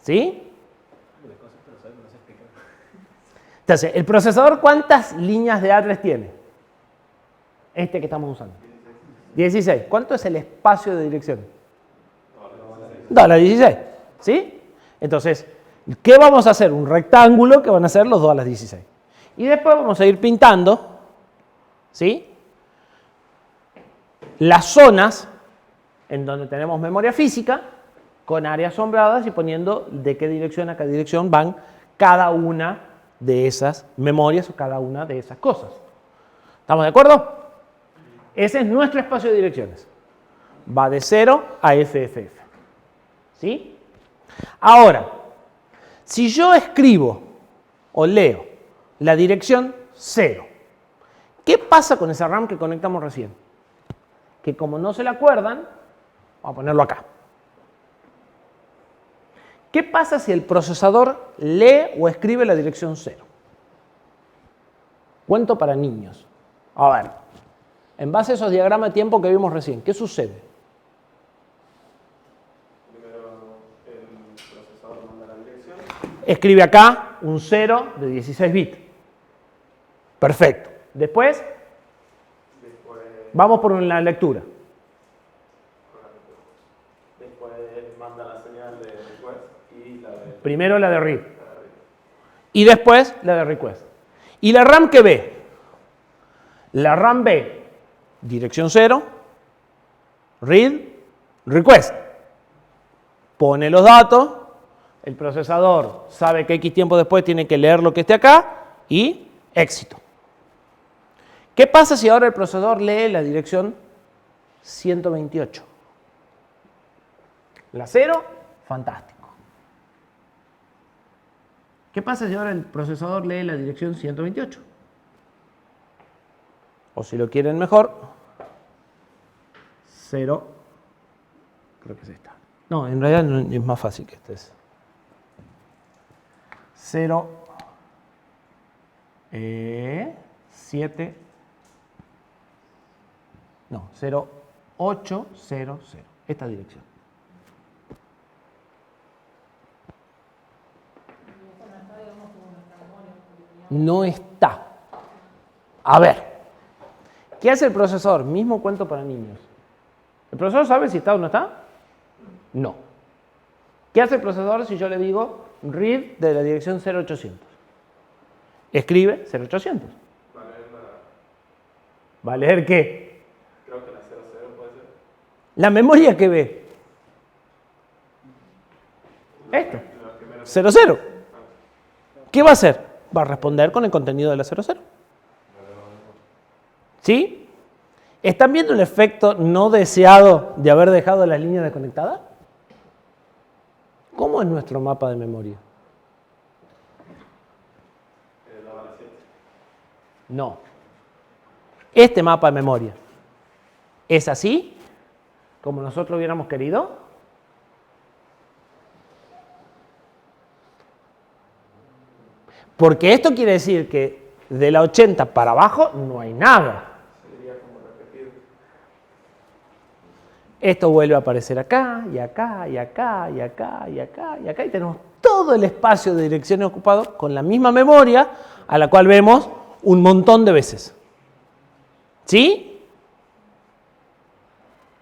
¿Sí? Entonces, ¿el procesador cuántas líneas de address tiene? Este que estamos usando. 16. ¿Cuánto es el espacio de direcciones? 16. ¿Sí? Entonces, ¿qué vamos a hacer? Un rectángulo que van a ser los 2 a las 16. Y después vamos a ir pintando, ¿sí? Las zonas en donde tenemos memoria física con áreas sombreadas y poniendo de qué dirección a qué dirección van cada una de esas memorias o cada una de esas cosas. ¿Estamos de acuerdo? Ese es nuestro espacio de direcciones. Va de 0 a FFF. ¿Sí? Ahora, si yo escribo o leo la dirección 0, ¿qué pasa con esa RAM que conectamos recién? Que como no se la acuerdan, vamos a ponerlo acá. ¿Qué pasa si el procesador lee o escribe la dirección 0? Cuento para niños. A ver, en base a esos diagramas de tiempo que vimos recién, ¿qué sucede? Primero el procesador manda la dirección. Escribe acá un 0 de 16 bits. Perfecto. Después, vamos por la lectura. Después manda la señal de request y la de... Primero la de read. Y después la de request. ¿Y la RAM qué ve? La RAM ve dirección 0, read, request. Pone los datos, El procesador sabe que X tiempo después tiene que leer lo que esté acá y éxito. ¿Qué pasa si ahora el procesador lee la dirección 128? La 0, fantástico. ¿Qué pasa si ahora el procesador lee la dirección 128? O si lo quieren mejor, 0, creo que es esta. No, en realidad no, es más fácil que este es. 0, 7, no, 0, 8, 0, 0. Esta dirección. No está. A ver, ¿qué hace el procesador? Mismo cuento para niños. ¿El procesador sabe si está o no está? No. ¿Qué hace el procesador si yo le digo read de la dirección 0800? Escribe 0800. ¿Va a leer qué? Creo que la 00 puede ser. La memoria que ve. Esto. 00. ¿Qué va a hacer? Va a responder con el contenido de la 00. ¿Sí? ¿Están viendo el efecto no deseado de haber dejado las líneas desconectadas? ¿Cómo es nuestro mapa de memoria? No. Este mapa de memoria, ¿es así? ¿Como nosotros hubiéramos querido? Porque esto quiere decir que de la 80 para abajo no hay nada. Esto vuelve a aparecer acá, y acá, y acá, y acá, y acá, y acá, y tenemos todo el espacio de direcciones ocupado con la misma memoria a la cual vemos un montón de veces. ¿Sí?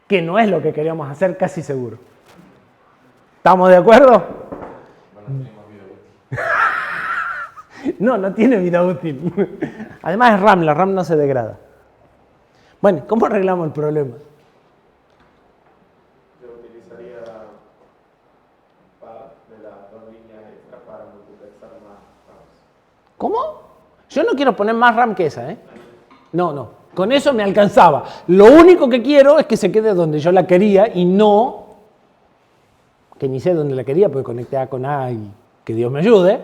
Que no es lo que queríamos hacer, casi seguro. ¿Estamos de acuerdo? No, no tiene vida útil. Además es RAM, la RAM no se degrada. Bueno, ¿cómo arreglamos el problema? Yo utilizaría par de las dos líneas extra para multiplexar más RAMs. ¿Cómo? Yo no quiero poner más RAM que esa, ¿eh? No. Con eso me alcanzaba. Lo único que quiero es que se quede donde yo la quería y no, que ni sé dónde la quería porque conecté A con A y que Dios me ayude,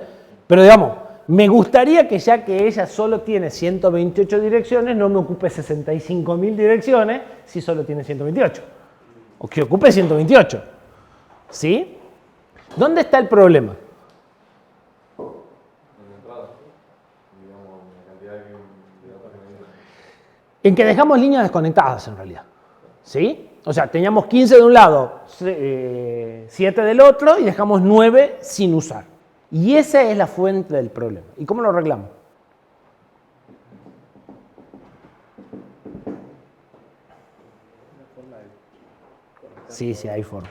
pero digamos, me gustaría que ya que ella solo tiene 128 direcciones, no me ocupe 65.000 direcciones si solo tiene 128. O que ocupe 128. ¿Sí? ¿Dónde está el problema? En que dejamos líneas desconectadas en realidad. ¿Sí? O sea, teníamos 15 de un lado, 7 del otro y dejamos 9 sin usar. Y esa es la fuente del problema. ¿Y cómo lo arreglamos? Sí, hay forma.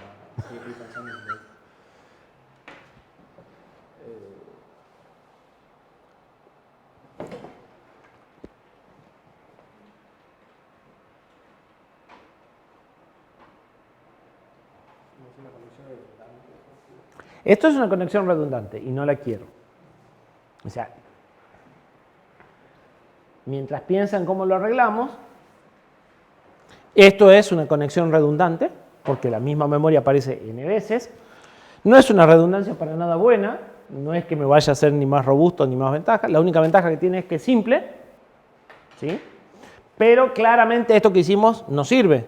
Esto es una conexión redundante y no la quiero. O sea, mientras piensan cómo lo arreglamos, esto es una conexión redundante, porque la misma memoria aparece n veces. No es una redundancia para nada buena, no es que me vaya a ser ni más robusto ni más ventaja. La única ventaja que tiene es que es simple, ¿sí? Pero claramente esto que hicimos no sirve,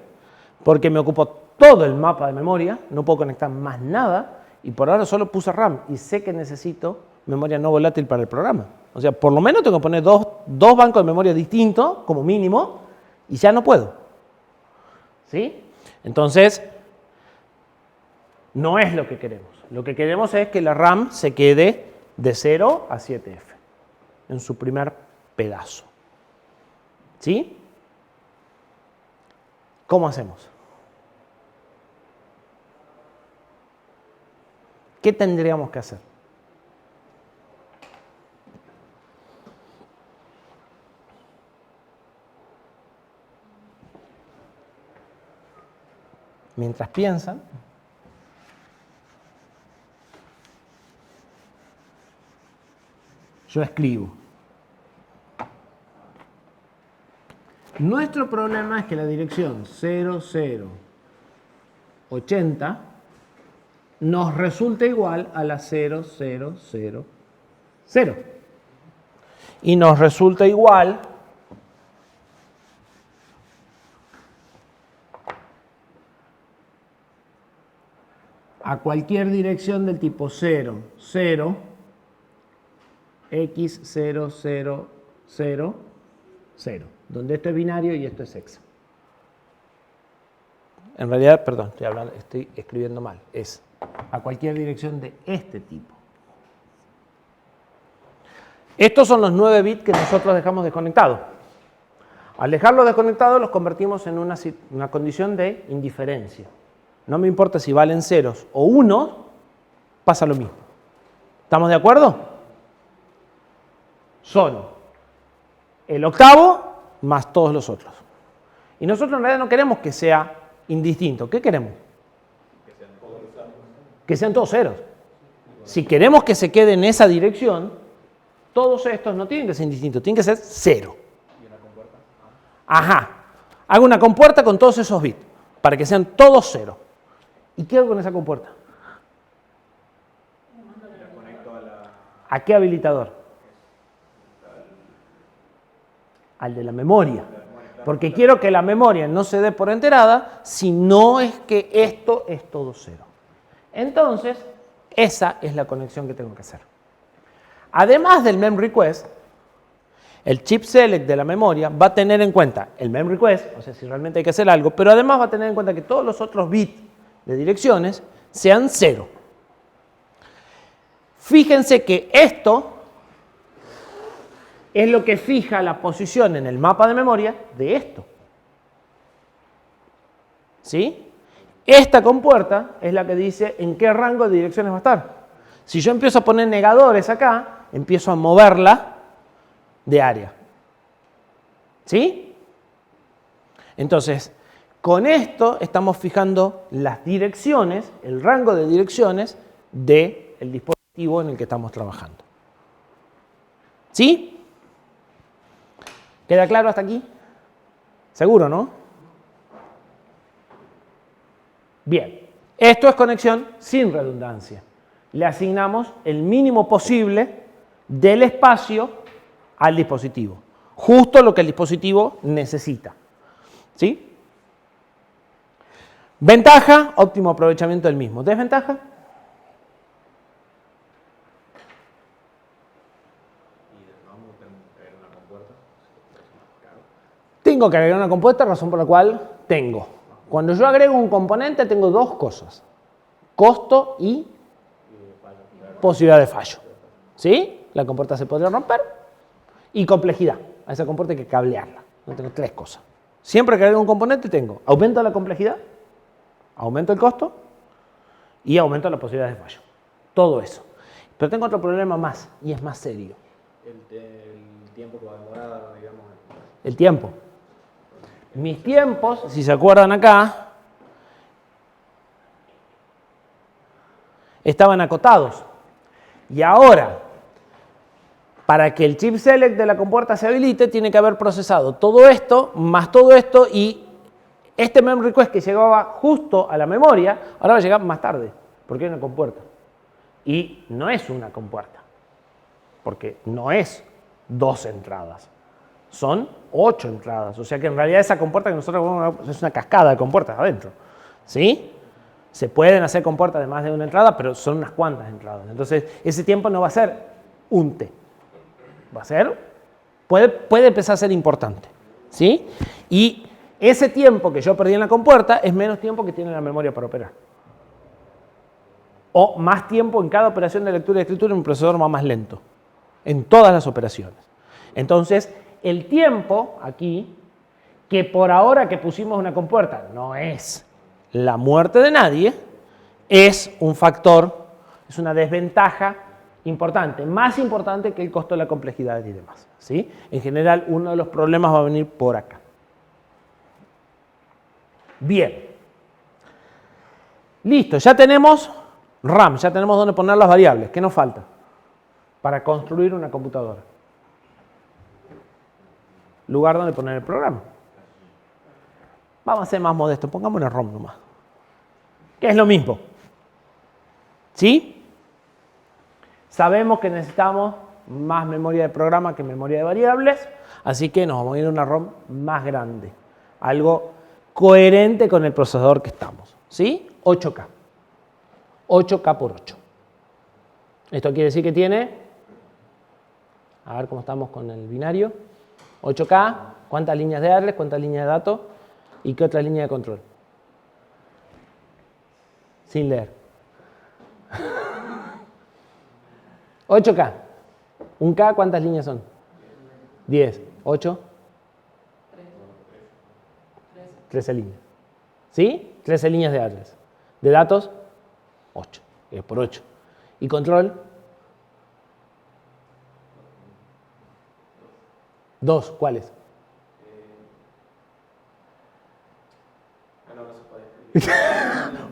porque me ocupó todo el mapa de memoria, no puedo conectar más nada, y por ahora solo puse RAM y sé que necesito memoria no volátil para el programa. O sea, por lo menos tengo que poner dos bancos de memoria distintos, como mínimo, y ya no puedo. ¿Sí? Entonces, no es lo que queremos. Lo que queremos es que la RAM se quede de 0 a 7F, en su primer pedazo. ¿Sí? ¿Cómo hacemos? ¿Qué tendríamos que hacer? Mientras piensan, yo escribo. Nuestro problema es que la dirección 0080 nos resulta igual a la 0000. Y nos resulta igual a cualquier dirección del tipo 0, 0, x 0, 0, 0, 0, donde esto es binario y esto es hexa. En realidad, perdón, estoy escribiendo mal, es a cualquier dirección de este tipo. Estos son los 9 bits que nosotros dejamos desconectados. Al dejarlos desconectados los convertimos en una condición de indiferencia. No me importa si valen ceros o unos, pasa lo mismo. ¿Estamos de acuerdo? Son el octavo más todos los otros. Y nosotros en realidad no queremos que sea indistinto. ¿Qué queremos? Que sean todos ceros. Si queremos que se quede en esa dirección, todos estos no tienen que ser indistintos, tienen que ser 0. ¿Y una compuerta? Ajá. Hago una compuerta con todos esos bits, para que sean todos 0. ¿Y qué hago con esa compuerta? La conecto a la... ¿A qué habilitador? Al de la memoria. Porque quiero que la memoria no se dé por enterada si no es que esto es todo 0. Entonces, esa es la conexión que tengo que hacer. Además del memRequest, el chip select de la memoria va a tener en cuenta el memRequest, o sea, si realmente hay que hacer algo, pero además va a tener en cuenta que todos los otros bits de direcciones sean 0. Fíjense que esto es lo que fija la posición en el mapa de memoria de esto. ¿Sí? Esta compuerta es la que dice en qué rango de direcciones va a estar. Si yo empiezo a poner negadores acá, empiezo a moverla de área. ¿Sí? Entonces, con esto estamos fijando las direcciones, el rango de direcciones del dispositivo en el que estamos trabajando. ¿Sí? ¿Queda claro hasta aquí? ¿Seguro, no? Bien, esto es conexión sin redundancia. Le asignamos el mínimo posible del espacio al dispositivo. Justo lo que el dispositivo necesita. ¿Sí? Ventaja, óptimo aprovechamiento del mismo. Desventaja. Tengo que agregar una compuerta, razón por la cual tengo. Cuando yo agrego un componente tengo dos cosas. Costo y posibilidad de fallo. ¿Sí? La compuerta se podría romper. Y complejidad. A esa compuerta hay que cablearla. No tengo 3 cosas. Siempre que agrego un componente tengo aumento de la complejidad, aumento el costo y aumento la posibilidad de fallo. Todo eso. Pero tengo otro problema más y es más serio. El tiempo que va a demorar, digamos. El tiempo. Mis tiempos, si se acuerdan acá, estaban acotados. Y ahora, para que el chip select de la compuerta se habilite, tiene que haber procesado todo esto, más todo esto, y este memRequest que llegaba justo a la memoria, ahora va a llegar más tarde, porque hay una compuerta. Y no es una compuerta, porque no es 2 entradas. Son 8 entradas, o sea que en realidad esa compuerta que nosotros vemos es una cascada de compuertas adentro. ¿Sí? Se pueden hacer compuertas de más de una entrada, pero son unas cuantas entradas. Entonces, ese tiempo no va a ser un T. Va a ser, puede empezar a ser importante. ¿Sí? Y ese tiempo que yo perdí en la compuerta es menos tiempo que tiene la memoria para operar. O más tiempo en cada operación de lectura y escritura en un procesador va más lento. En todas las operaciones. Entonces, el tiempo aquí, que por ahora que pusimos una compuerta no es la muerte de nadie, es un factor, es una desventaja importante, más importante que el costo de la complejidad y demás. ¿Sí? En general, uno de los problemas va a venir por acá. Bien. Listo, ya tenemos RAM, ya tenemos dónde poner las variables. ¿Qué nos falta? para construir una computadora. Lugar donde poner el programa. Vamos a ser más modestos, pongamos una ROM nomás. Que es lo mismo. ¿Sí? Sabemos que necesitamos más memoria de programa que memoria de variables, así que nos vamos a ir a una ROM más grande. Algo coherente con el procesador que estamos. ¿Sí? 8K. 8K por 8. Esto quiere decir que tiene, a ver cómo estamos con el binario, 8K, cuántas líneas de ARLES, cuántas líneas de datos y qué otra línea de control. Sin leer. 8K. ¿Un K cuántas líneas son? 10. 8. 13 líneas. ¿Sí? 13 líneas de ARLES. De datos, 8. Es por 8. ¿Y control? 2. ¿Cuáles?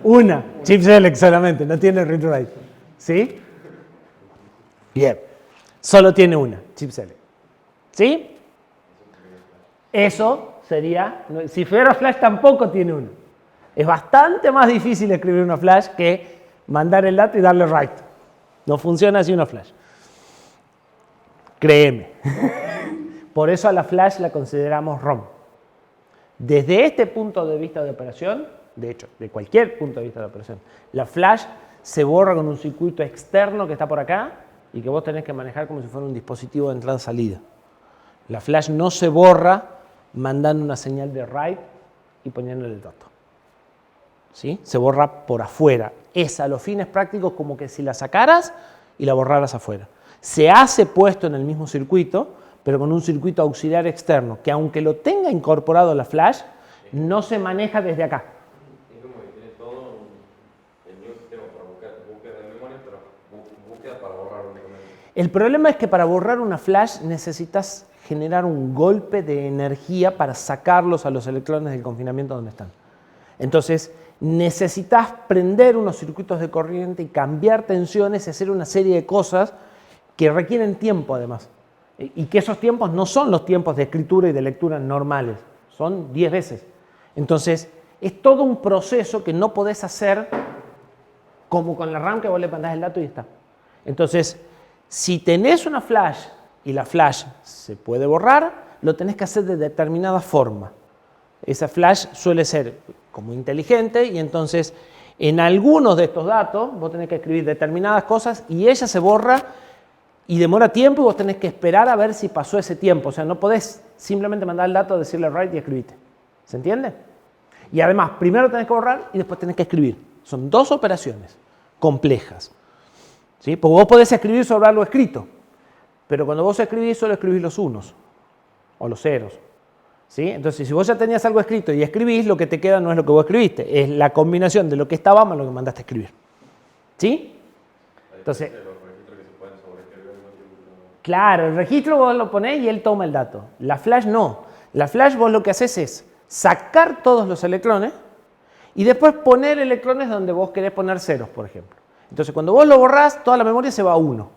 Una. Chip select solamente, no tiene read write. ¿Sí? Bien. Solo tiene una, chip select. ¿Sí? Eso sería, si fuera flash tampoco tiene una. Es bastante más difícil escribir una flash que mandar el dato y darle write. No funciona así una flash. Créeme. Por eso a la flash la consideramos ROM. Desde este punto de vista de operación, de hecho, de cualquier punto de vista de operación, la flash se borra con un circuito externo que está por acá y que vos tenés que manejar como si fuera un dispositivo de entrada-salida. La flash no se borra mandando una señal de write y poniéndole el dato. ¿Sí? Se borra por afuera. Es a los fines prácticos como que si la sacaras y la borraras afuera. Se hace puesto en el mismo circuito, pero con un circuito auxiliar externo, que aunque lo tenga incorporado la flash, no se maneja desde acá. Es como que tiene todo el mismo sistema para buscar búsqueda de memoria, pero búsqueda para borrar únicamente. El problema es que para borrar una flash necesitas generar un golpe de energía para sacarlos a los electrones del confinamiento donde están. Entonces, necesitas prender unos circuitos de corriente y cambiar tensiones y hacer una serie de cosas que requieren tiempo además. Y que esos tiempos no son los tiempos de escritura y de lectura normales, son 10 veces. Entonces, es todo un proceso que no podés hacer como con la RAM que vos le mandás el dato y está. Entonces, si tenés una flash y la flash se puede borrar, lo tenés que hacer de determinada forma. Esa flash suele ser como inteligente y entonces en algunos de estos datos vos tenés que escribir determinadas cosas y ella se borra y demora tiempo y vos tenés que esperar a ver si pasó ese tiempo. O sea, no podés simplemente mandar el dato, decirle write y escribirte. ¿Se entiende? Y además, primero tenés que borrar y después tenés que escribir. Son dos operaciones complejas. ¿Sí? Porque vos podés escribir sobre algo escrito, pero cuando vos escribís solo escribís los unos o los ceros. ¿Sí? Entonces, si vos ya tenías algo escrito y escribís, lo que te queda no es lo que vos escribiste, es la combinación de lo que estaba más lo que mandaste a escribir. ¿Sí? Entonces, claro, el registro vos lo ponés y él toma el dato. La flash no. La flash vos lo que haces es sacar todos los electrones y después poner electrones donde vos querés poner ceros, por ejemplo. Entonces, cuando vos lo borrás, toda la memoria se va a 1.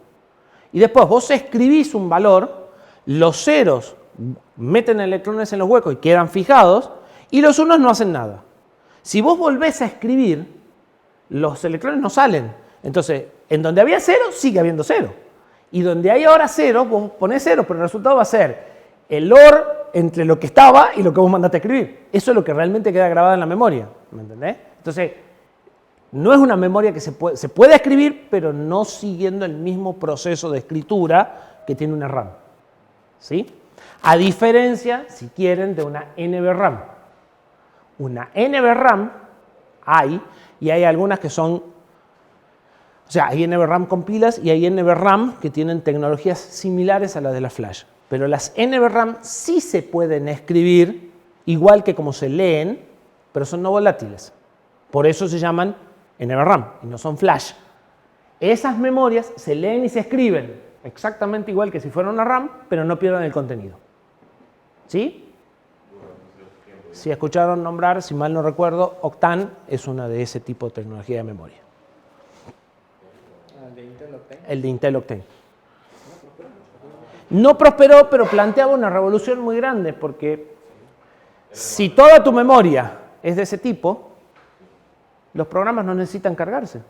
Y después vos escribís un valor, los ceros meten electrones en los huecos y quedan fijados, y los unos no hacen nada. Si vos volvés a escribir, los electrones no salen. Entonces, en donde había 0, sigue habiendo 0. Y donde hay ahora 0, vos ponés 0, pero el resultado va a ser el OR entre lo que estaba y lo que vos mandaste a escribir. Eso es lo que realmente queda grabado en la memoria. ¿Me entendés? Entonces, no es una memoria que se puede escribir, pero no siguiendo el mismo proceso de escritura que tiene una RAM. ¿Sí? A diferencia, si quieren, de una NVRAM. Una NVRAM hay, y hay algunas que son, o sea, hay NVRAM con pilas y hay NVRAM que tienen tecnologías similares a las de la flash. Pero las NVRAM sí se pueden escribir, igual que como se leen, pero son no volátiles. Por eso se llaman NVRAM y no son flash. Esas memorias se leen y se escriben exactamente igual que si fuera una RAM, pero no pierden el contenido. ¿Sí? Si escucharon nombrar, si mal no recuerdo, Octane es una de ese tipo de tecnología de memoria. ¿El de Intel Octane? El de Intel Octane. No prosperó, pero planteaba una revolución muy grande, porque si toda tu memoria es de ese tipo, los programas no necesitan cargarse.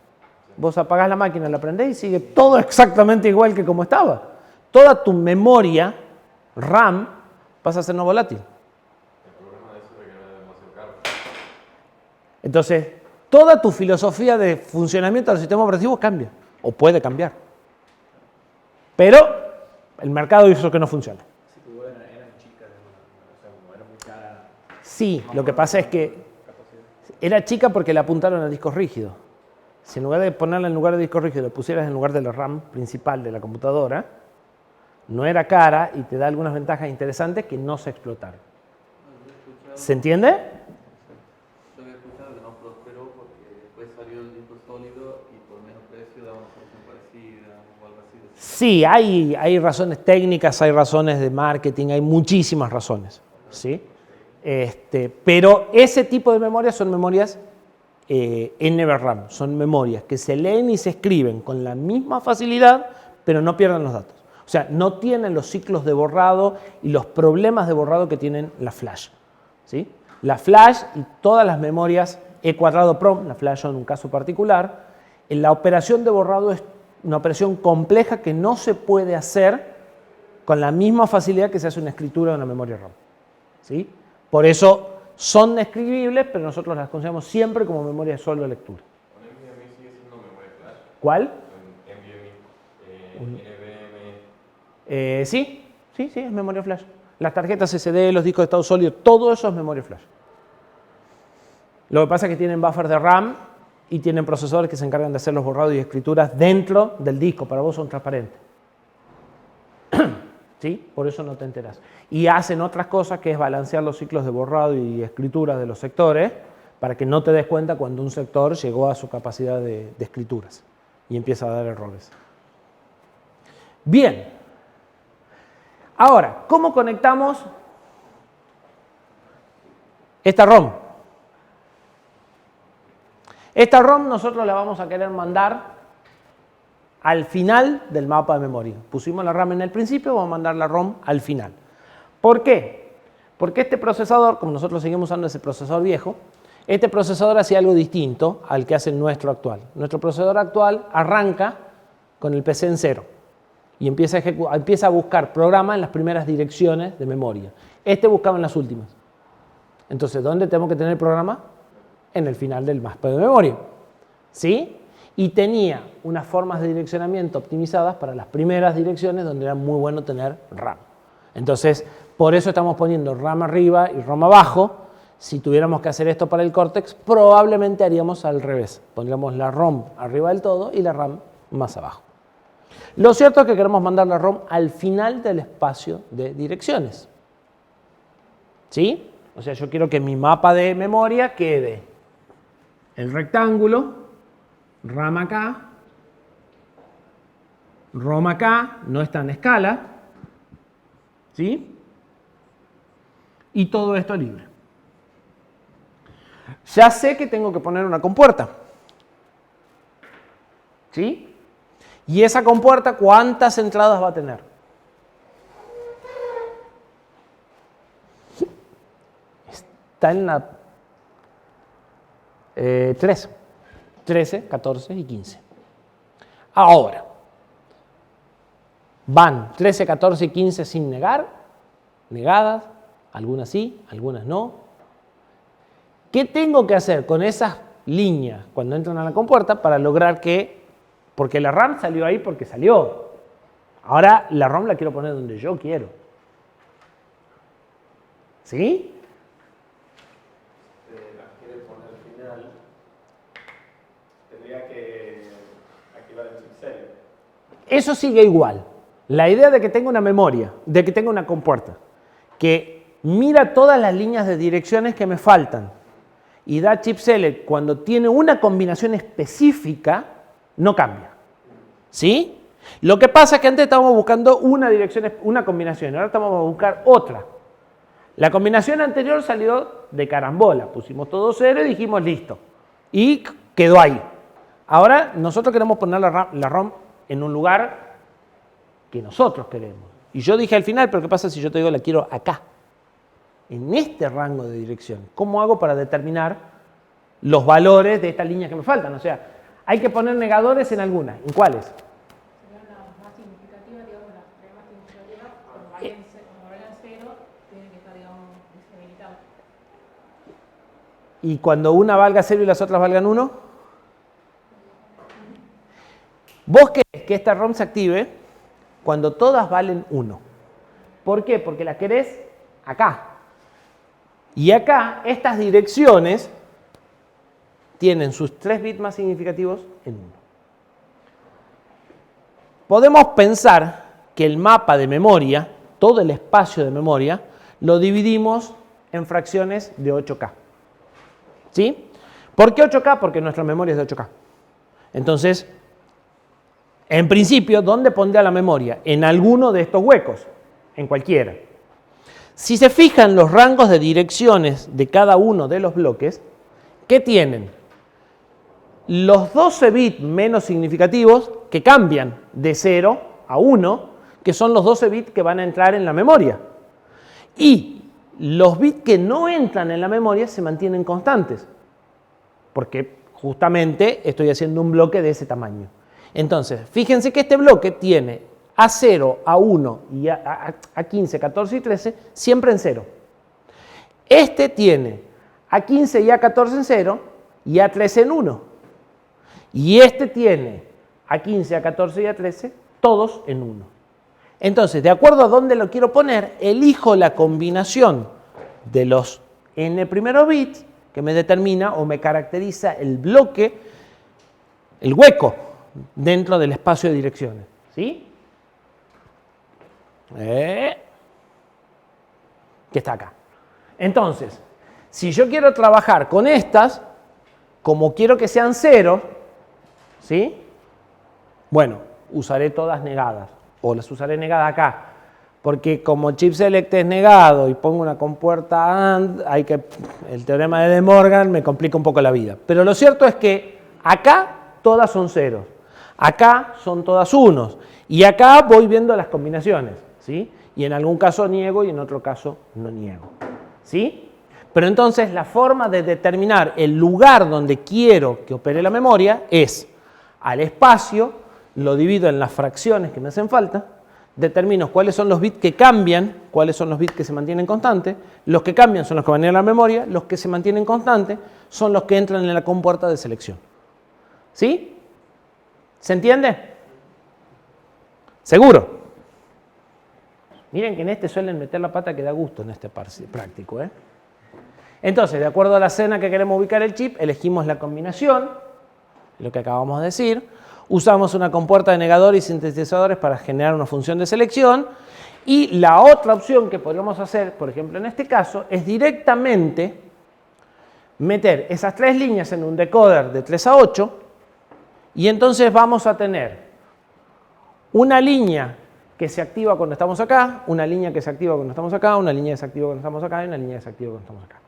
Vos apagás la máquina, la prendés y sigue todo exactamente igual que como estaba. Toda tu memoria RAM pasa a ser no volátil. El problema de eso es que no es demasiado caro. Entonces, toda tu filosofía de funcionamiento del sistema operativo cambia, o puede cambiar. Pero el mercado hizo que no funcione. Sí, pero igual eran chicas, o sea, como era muy cara. Sí, lo que pasa es que era chica porque la apuntaron a discos rígidos. Si en lugar de ponerla en lugar de disco rígido, le pusieras en lugar de la RAM principal de la computadora, no era cara y te da algunas ventajas interesantes que no se explotaron. ¿Se entiende? Yo había escuchado que no prosperó porque después salió el disco sólido y por menos precio daba una solución parecida o algo así. Sí, hay razones técnicas, hay razones de marketing, hay muchísimas razones. ¿Sí? Pero ese tipo de memorias son memorias NVRAM, son memorias que se leen y se escriben con la misma facilidad, pero no pierden los datos. O sea, no tienen los ciclos de borrado y los problemas de borrado que tienen la flash. ¿Sí? La flash y todas las memorias E²PROM, la flash en un caso particular, en la operación de borrado es una operación compleja que no se puede hacer con la misma facilidad que se hace una escritura de una memoria RAM. ¿Sí? Por eso son escribibles, pero nosotros las consideramos siempre como memoria de solo lectura. ¿Con NVMe sigue siendo memoria flash? ¿Cuál? Con NVMe, Sí, es memoria flash. Las tarjetas SD, los discos de estado sólido, todo eso es memoria flash. Lo que pasa es que tienen buffers de RAM y tienen procesadores que se encargan de hacer los borrados y escrituras dentro del disco. Para vos son transparentes. ¿Sí? Por eso no te enterás. Y hacen otras cosas que es balancear los ciclos de borrado y escritura de los sectores para que no te des cuenta cuando un sector llegó a su capacidad de escrituras y empieza a dar errores. Bien. Ahora, ¿cómo conectamos esta ROM? Esta ROM nosotros la vamos a querer mandar al final del mapa de memoria. Pusimos la RAM en el principio, vamos a mandar la ROM al final. ¿Por qué? Porque este procesador, como nosotros seguimos usando ese procesador viejo, este procesador hacía algo distinto al que hace el nuestro actual. Nuestro procesador actual arranca con el PC en cero y empieza a buscar programas en las primeras direcciones de memoria. Este buscaba en las últimas. Entonces, ¿dónde tenemos que tener el programa? En el final del mapa de memoria. ¿Sí? Y tenía unas formas de direccionamiento optimizadas para las primeras direcciones donde era muy bueno tener RAM. Entonces, por eso estamos poniendo RAM arriba y ROM abajo. Si tuviéramos que hacer esto para el Cortex, probablemente haríamos al revés. Pondríamos la ROM arriba del todo y la RAM más abajo. Lo cierto es que queremos mandar la ROM al final del espacio de direcciones. ¿Sí? O sea, yo quiero que mi mapa de memoria quede el rectángulo, RAM acá, ROM acá, no está en escala, ¿sí? Y todo esto libre. Ya sé que tengo que poner una compuerta, ¿sí? Y esa compuerta, ¿cuántas entradas va a tener? Está en la 13, 14 y 15. Ahora, van 13, 14 y 15 sin negar, negadas, algunas sí, algunas no. ¿Qué tengo que hacer con esas líneas cuando entran a la compuerta para lograr que, porque la RAM salió ahí porque salió, ahora la ROM la quiero poner donde yo quiero? ¿Sí? Eso sigue igual. La idea de que tenga una memoria, de que tenga una compuerta, que mira todas las líneas de direcciones que me faltan y da chip select cuando tiene una combinación específica, no cambia. ¿Sí? Lo que pasa es que antes estábamos buscando una dirección, una combinación, ahora estamos a buscar otra. La combinación anterior salió de carambola, pusimos todo cero y dijimos listo. Y quedó ahí. Ahora nosotros queremos poner la ROM en un lugar que nosotros queremos. Y yo dije al final, pero ¿qué pasa si yo te digo la quiero acá? En este rango de dirección. ¿Cómo hago para determinar los valores de estas líneas que me faltan? O sea, hay que poner negadores en algunas. ¿En cuáles? Serían las más significativas, digamos, las tres más significativas, cuando valgan cero, tienen que estar, digamos, deshabilitadas. ¿Y cuando una valga 0 y las otras valgan 1? ¿Vos querés que esta ROM se active cuando todas valen 1? ¿Por qué? Porque la querés acá. Y acá estas direcciones tienen sus 3 bits más significativos en 1. Podemos pensar que el mapa de memoria, todo el espacio de memoria, lo dividimos en fracciones de 8K. ¿Sí? ¿Por qué 8K? Porque nuestra memoria es de 8K. Entonces, en principio, ¿dónde pondría la memoria? En alguno de estos huecos, en cualquiera. Si se fijan los rangos de direcciones de cada uno de los bloques, ¿qué tienen? Los 12 bits menos significativos que cambian de 0 a 1, que son los 12 bits que van a entrar en la memoria. Y los bits que no entran en la memoria se mantienen constantes, porque justamente estoy haciendo un bloque de ese tamaño. Entonces, fíjense que este bloque tiene A0, A1 y A15, 14 y 13 siempre en 0. Este tiene A15 y A14 en 0 y A13 en 1. Y este tiene A15, A14 y A13 todos en 1. Entonces, de acuerdo a dónde lo quiero poner, elijo la combinación de los n primeros bits que me determina o me caracteriza el bloque, el hueco dentro del espacio de direcciones. ¿Sí? Que está acá. Entonces, si yo quiero trabajar con estas, como quiero que sean 0, ¿sí? Bueno, usaré todas negadas, o las usaré negadas acá, porque como chip select es negado y pongo una compuerta AND, el teorema de De Morgan me complica un poco la vida. Pero lo cierto es que acá todas son ceros, acá son todas unos, y acá voy viendo las combinaciones, ¿sí? Y en algún caso niego y en otro caso no niego, ¿sí? Pero entonces la forma de determinar el lugar donde quiero que opere la memoria es al espacio, lo divido en las fracciones que me hacen falta, determino cuáles son los bits que cambian, cuáles son los bits que se mantienen constantes, los que cambian son los que van a ir a la memoria, los que se mantienen constantes son los que entran en la compuerta de selección. ¿Sí? ¿Se entiende? ¿Seguro? Miren que en este suelen meter la pata que da gusto en este práctico, ¿eh? Entonces, de acuerdo a la escena que queremos ubicar el chip, elegimos la combinación, lo que acabamos de decir, usamos una compuerta de negador y sintetizadores para generar una función de selección, y la otra opción que podríamos hacer, por ejemplo en este caso, es directamente meter esas 3 líneas en un decoder de 3 a 8, y entonces vamos a tener una línea que se activa cuando estamos acá, una línea que se activa cuando estamos acá, una línea que se activa cuando estamos acá y una línea que se activa cuando estamos acá.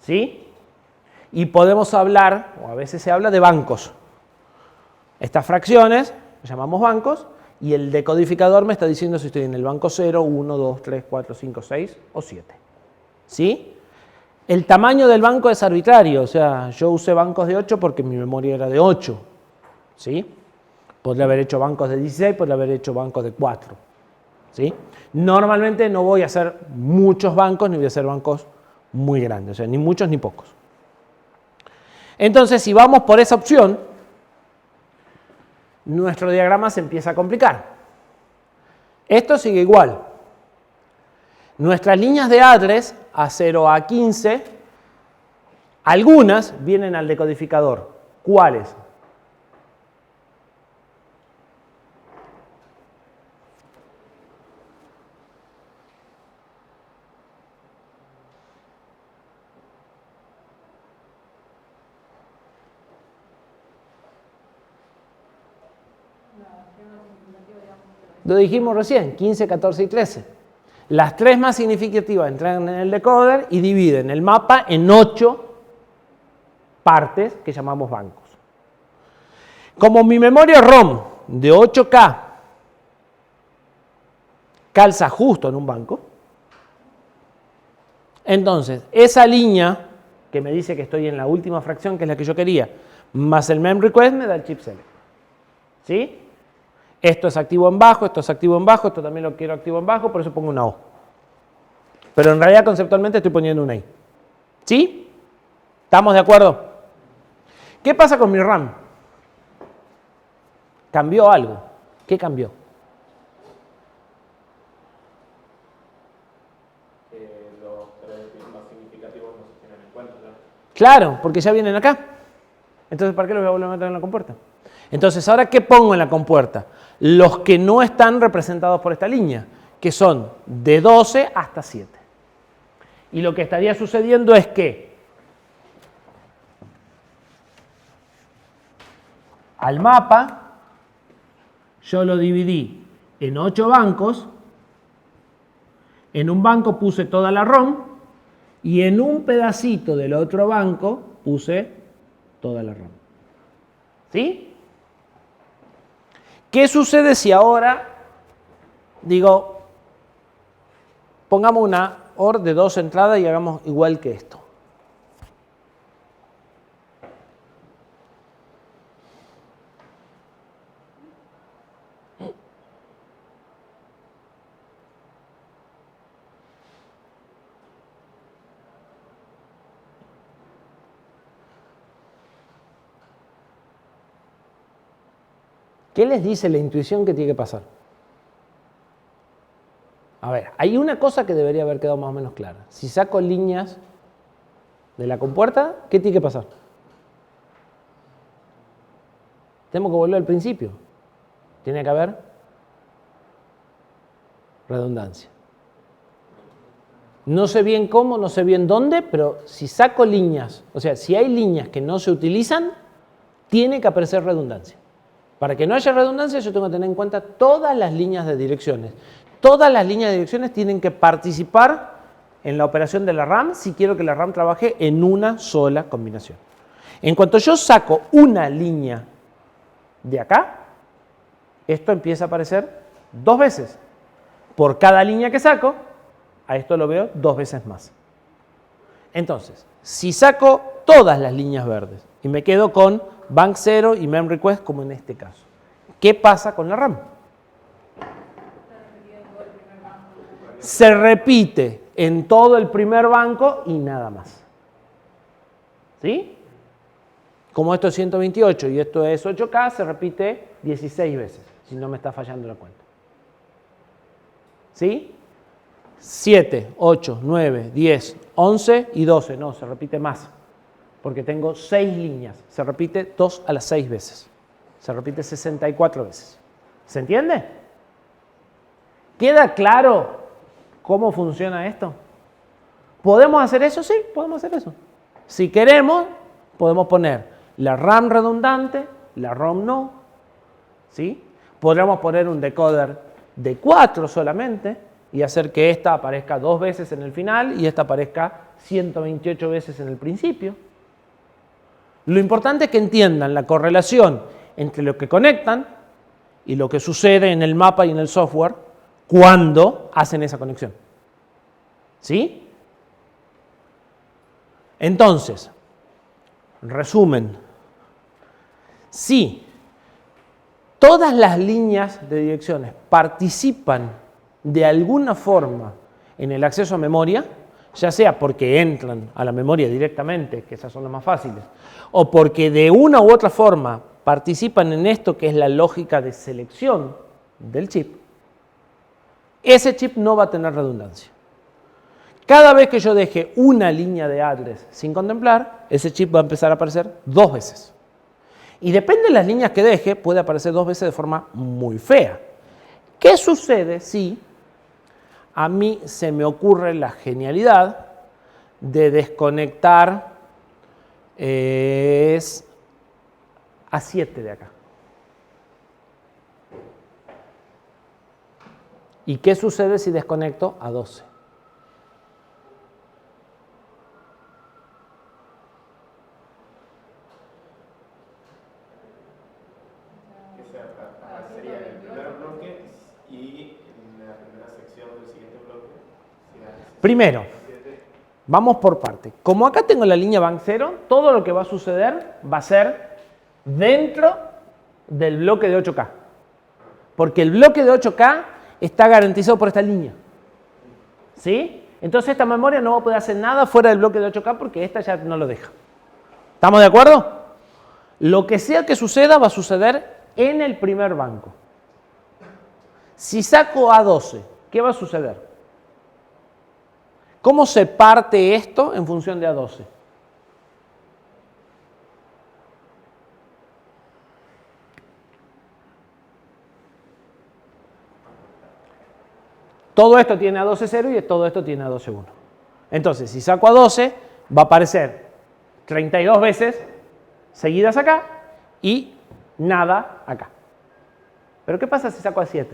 ¿Sí? Y podemos hablar, o a veces se habla de bancos. Estas fracciones las llamamos bancos y el decodificador me está diciendo si estoy en el banco 0, 1, 2, 3, 4, 5, 6 o 7. ¿Sí? El tamaño del banco es arbitrario, o sea, yo usé bancos de 8 porque mi memoria era de 8. ¿Sí? Podría haber hecho bancos de 16, podría haber hecho bancos de 4. ¿Sí? Normalmente no voy a hacer muchos bancos ni voy a hacer bancos muy grandes, o sea, ni muchos ni pocos. Entonces, si vamos por esa opción, nuestro diagrama se empieza a complicar. Esto sigue igual. Nuestras líneas de address A0 a A15, algunas vienen al decodificador. ¿Cuáles? Lo dijimos recién, 15, 14 y 13. Las 3 más significativas entran en el decoder y dividen el mapa en 8 partes que llamamos bancos. Como mi memoria ROM de 8K calza justo en un banco. Entonces, esa línea que me dice que estoy en la última fracción, que es la que yo quería, más el mem request me da el chip select. ¿Sí? Esto es activo en bajo, esto es activo en bajo, esto también lo quiero activo en bajo, por eso pongo una O. Pero en realidad conceptualmente estoy poniendo una I. ¿Sí? ¿Estamos de acuerdo? ¿Qué pasa con mi RAM? ¿Cambió algo? ¿Qué cambió? Los 3 bits más significativos no se tienen en cuenta, ¿no? Claro, porque ya vienen acá. Entonces, ¿para qué los voy a volver a meter en la compuerta? Entonces, ¿ahora qué pongo en la compuerta? Los que no están representados por esta línea, que son de 12 hasta 7. Y lo que estaría sucediendo es que al mapa yo lo dividí en 8 bancos. En un banco puse toda la ROM y en un pedacito del otro banco puse toda la ROM. ¿Sí? ¿Qué sucede si ahora digo, pongamos una OR de 2 entradas y hagamos igual que esto? ¿Qué les dice la intuición que tiene que pasar? A ver, hay una cosa que debería haber quedado más o menos clara. Si saco líneas de la compuerta, ¿qué tiene que pasar? Tengo que volver al principio. Tiene que haber redundancia. No sé bien cómo, no sé bien dónde, pero si saco líneas, o sea, si hay líneas que no se utilizan, tiene que aparecer redundancia. Para que no haya redundancia, yo tengo que tener en cuenta todas las líneas de direcciones. Todas las líneas de direcciones tienen que participar en la operación de la RAM si quiero que la RAM trabaje en una sola combinación. En cuanto yo saco una línea de acá, esto empieza a aparecer 2 veces. Por cada línea que saco, a esto lo veo 2 veces más. Entonces, si saco todas las líneas verdes y me quedo con bank 0 y mem request como en este caso, ¿qué pasa con la RAM? Se repite en todo el primer banco y nada más. ¿Sí? Como esto es 128 y esto es 8K, se repite 16 veces, si no me está fallando la cuenta. ¿Sí? 7, 8, 9, 10, 11 y 12. No, se repite más, porque tengo 6 líneas. Se repite 2 a las 6 veces. Se repite 64 veces. ¿Se entiende? ¿Queda claro cómo funciona esto? ¿Podemos hacer eso? Sí, podemos hacer eso. Si queremos, podemos poner la RAM redundante, la ROM no. ¿Sí? Podríamos poner un decoder de 4 solamente y hacer que esta aparezca 2 veces en el final y esta aparezca 128 veces en el principio. Lo importante es que entiendan la correlación entre lo que conectan y lo que sucede en el mapa y en el software cuando hacen esa conexión. ¿Sí? Entonces, resumen, si todas las líneas de direcciones participan de alguna forma en el acceso a memoria, ya sea porque entran a la memoria directamente, que esas son las más fáciles, o porque de una u otra forma participan en esto que es la lógica de selección del chip, ese chip no va a tener redundancia. Cada vez que yo deje una línea de address sin contemplar, ese chip va a empezar a aparecer 2 veces. Y depende de las líneas que deje, puede aparecer 2 veces de forma muy fea. ¿Qué sucede si a mí se me ocurre la genialidad de desconectar a 7 de acá? ¿Y qué sucede si desconecto a 12? Que se aparecería en el primer bloque y en la primera sección Primero, vamos por parte. Como acá tengo la línea bank 0, todo lo que va a suceder va a ser dentro del bloque de 8K. Porque el bloque de 8K está garantizado por esta línea. ¿Sí? Entonces esta memoria no va a poder hacer nada fuera del bloque de 8K porque esta ya no lo deja. ¿Estamos de acuerdo? Lo que sea que suceda va a suceder en el primer banco. Si saco A12, ¿qué va a suceder? ¿Cómo se parte esto en función de A12? Todo esto tiene A12 0 y todo esto tiene A12 1. Entonces, si saco A12, va a aparecer 32 veces seguidas acá y nada acá. ¿Pero qué pasa si saco A7?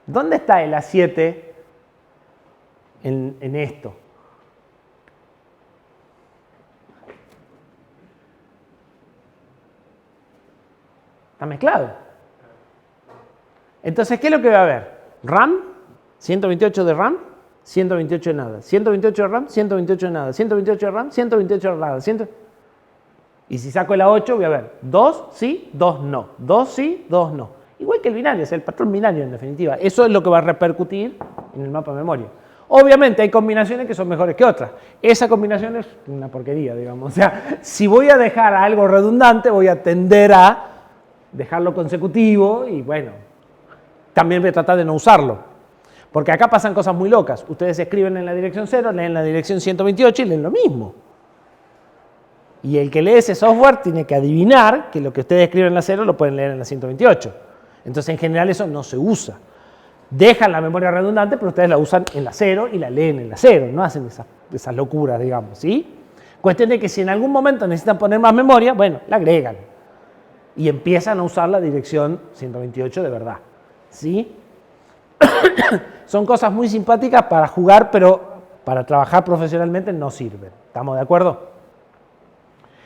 ¿Dónde está el A7 en esto? Está mezclado. Entonces, ¿qué es lo que va a haber? RAM, 128 de RAM, 128 de nada. 128 de RAM, 128 de nada. 128 de RAM, 128 de nada. Y si saco el A8, voy a ver 2 sí, 2 no. 2 sí, 2 no. Igual que el binario, es el patrón binario en definitiva. Eso es lo que va a repercutir en el mapa de memoria. Obviamente hay combinaciones que son mejores que otras. Esa combinación es una porquería, digamos. O sea, si voy a dejar algo redundante, voy a tender a dejarlo consecutivo y bueno, también voy a tratar de no usarlo. Porque acá pasan cosas muy locas. Ustedes escriben en la dirección 0, leen la dirección 128 y leen lo mismo. Y el que lee ese software tiene que adivinar que lo que ustedes escriben en la 0 lo pueden leer en la 128. Entonces, en general, eso no se usa. Dejan la memoria redundante, pero ustedes la usan en la 0 y la leen en la 0. No hacen esas locuras, digamos, ¿sí? Cuestión de que si en algún momento necesitan poner más memoria, bueno, la agregan. Y empiezan a usar la dirección 128 de verdad, ¿sí? Son cosas muy simpáticas para jugar, pero para trabajar profesionalmente no sirven. ¿Estamos de acuerdo?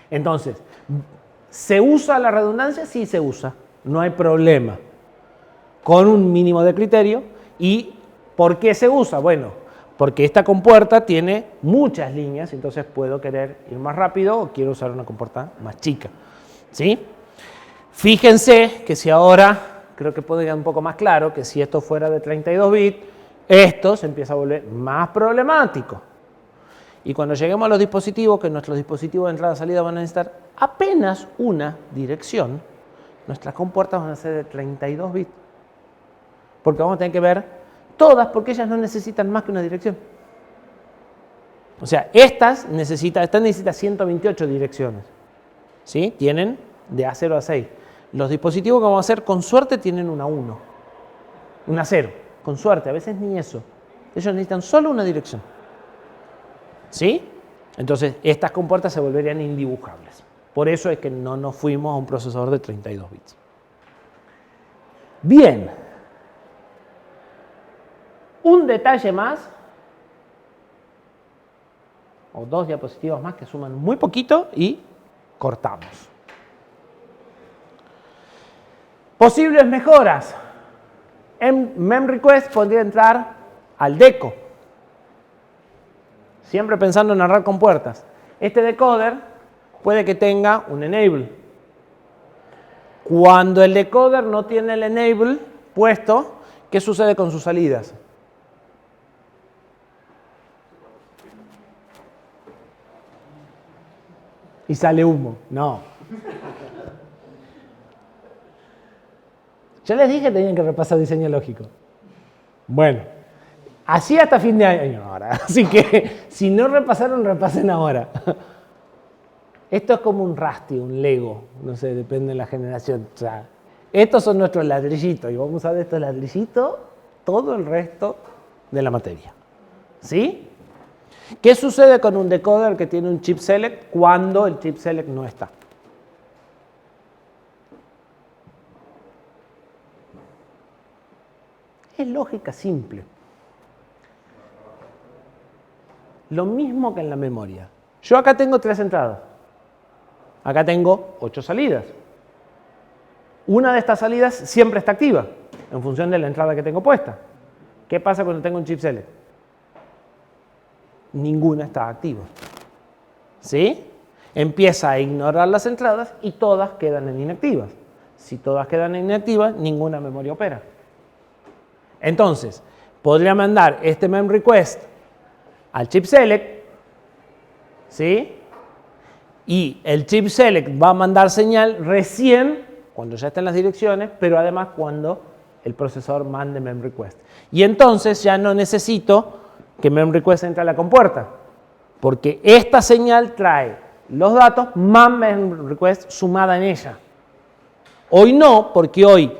Entonces, ¿se usa la redundancia? Sí se usa. No hay problema, con un mínimo de criterio. ¿Y por qué se usa? Bueno, porque esta compuerta tiene muchas líneas, entonces puedo querer ir más rápido o quiero usar una compuerta más chica, ¿sí? Fíjense que si ahora, creo que puedo quedar un poco más claro, que si esto fuera de 32 bits, esto se empieza a volver más problemático. Y cuando lleguemos a los dispositivos, que nuestros dispositivos de entrada y salida van a necesitar apenas una dirección, nuestras compuertas van a ser de 32 bits. Porque vamos a tener que ver todas, porque ellas no necesitan más que una dirección. O sea, esta necesita 128 direcciones. ¿Sí? Tienen de A0 a 6. Los dispositivos que vamos a hacer, con suerte, tienen una 1. Una 0. Con suerte, a veces ni eso. Ellos necesitan solo una dirección. ¿Sí? Entonces, estas compuertas se volverían indibujables. Por eso es que no nos fuimos a un procesador de 32 bits. Bien. Un detalle más, o dos diapositivas más que suman muy poquito y cortamos. Posibles mejoras. En MemRequest podría entrar al deco. Siempre pensando en narrar compuertas. Este decoder puede que tenga un enable. Cuando el decoder no tiene el enable puesto, ¿qué sucede con sus salidas? Y sale humo. No. Yo les dije que tenían que repasar diseño lógico. Bueno, así hasta fin de año ahora. Así que si no repasaron, repasen ahora. Esto es como un Rusty, un Lego. No sé, depende de la generación. O sea, estos son nuestros ladrillitos y vamos a usar estos ladrillitos todo el resto de la materia. ¿Sí? ¿Qué sucede con un decoder que tiene un chip select cuando el chip select no está? Es lógica simple. Lo mismo que en la memoria. Yo acá tengo 3 entradas. Acá tengo 8 salidas. Una de estas salidas siempre está activa. en función de la entrada que tengo puesta. ¿Qué pasa cuando tengo un chip select? Ninguna está activa. ¿Sí? Empieza a ignorar las entradas y todas quedan en inactivas. Si todas quedan en inactivas, ninguna memoria opera. Entonces, podría mandar este mem request al chip select, ¿sí? Y el chip select va a mandar señal recién cuando ya estén las direcciones, pero además cuando el procesador mande mem request. Y entonces ya no necesito que mem request entre a la compuerta, porque esta señal trae los datos más mem request sumada en ella. Hoy no, porque hoy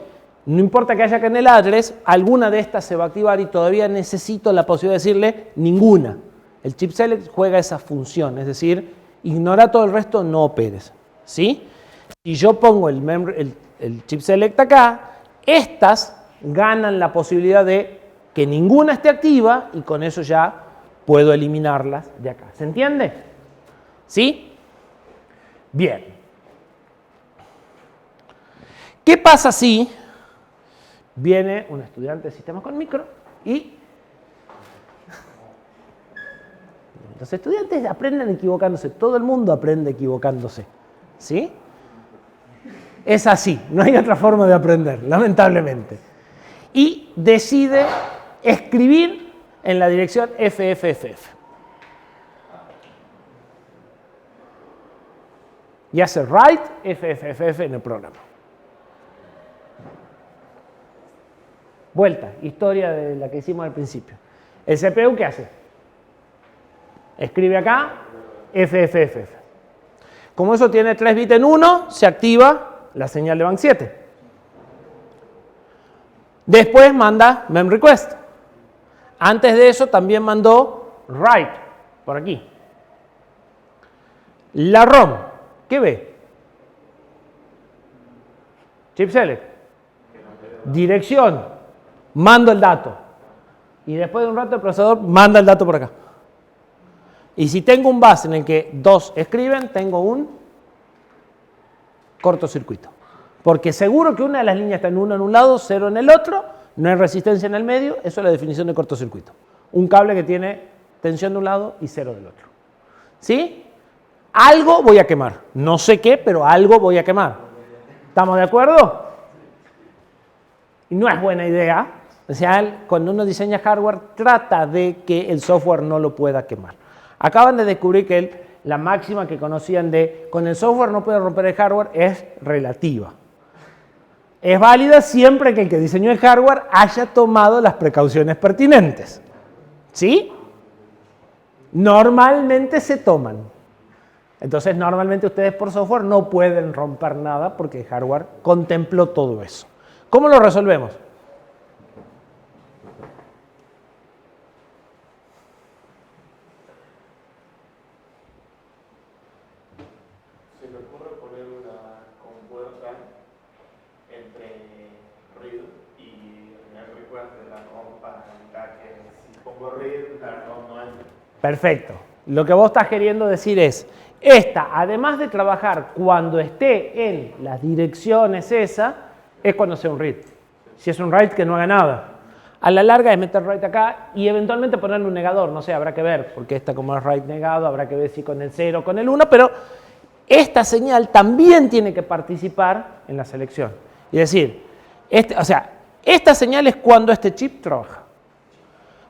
no importa que haya acá en el address, alguna de estas se va a activar y todavía necesito la posibilidad de decirle ninguna. El chip select juega esa función, es decir, ignora todo el resto, no operes. ¿Sí? Si yo pongo el chip select acá, estas ganan la posibilidad de que ninguna esté activa y con eso ya puedo eliminarlas de acá. ¿Se entiende? ¿Sí? Bien. ¿Qué pasa si viene un estudiante de sistemas con micro y los estudiantes aprenden equivocándose? Todo el mundo aprende equivocándose. ¿Sí? Es así, no hay otra forma de aprender, lamentablemente. Y decide escribir en la dirección FFFF. Y hace write FFFF en el programa. Vuelta, historia de la que hicimos al principio. ¿El CPU qué hace? Escribe acá FFFF. Como eso tiene 3 bits en 1, se activa la señal de bank 7. Después manda mem request. Antes de eso también mandó write, por aquí. La ROM, ¿qué ve? Chip select. Dirección. Mando el dato. Y después de un rato el procesador manda el dato por acá. Y si tengo un bus en el que 2 escriben, tengo un cortocircuito. Porque seguro que una de las líneas está en un lado, 0 en el otro, no hay resistencia en el medio, eso es la definición de cortocircuito. Un cable que tiene tensión de un lado y 0 del otro. ¿Sí? Algo voy a quemar. No sé qué, pero algo voy a quemar. ¿Estamos de acuerdo? Y no es buena idea. O sea, cuando uno diseña hardware, trata de que el software no lo pueda quemar. Acaban de descubrir que la máxima que conocían de con el software no puede romper el hardware es relativa. Es válida siempre que el que diseñó el hardware haya tomado las precauciones pertinentes. ¿Sí? Normalmente se toman. Entonces, normalmente ustedes por software no pueden romper nada porque el hardware contempló todo eso. ¿Cómo lo resolvemos? Se me ocurre poner una compuerta entre read y el request de la ROM para evitar que si pongo read, la ROM no entra. Perfecto. Lo que vos estás queriendo decir es, esta, además de trabajar cuando esté en las direcciones esa, es cuando sea un read. Si es un write, que no haga nada. A la larga es meter write acá y eventualmente ponerle un negador. No sé, habrá que ver, porque esta como es write negado, habrá que ver si con el 0 o con el 1, pero esta señal también tiene que participar en la selección. Es decir, esta señal es cuando este chip trabaja.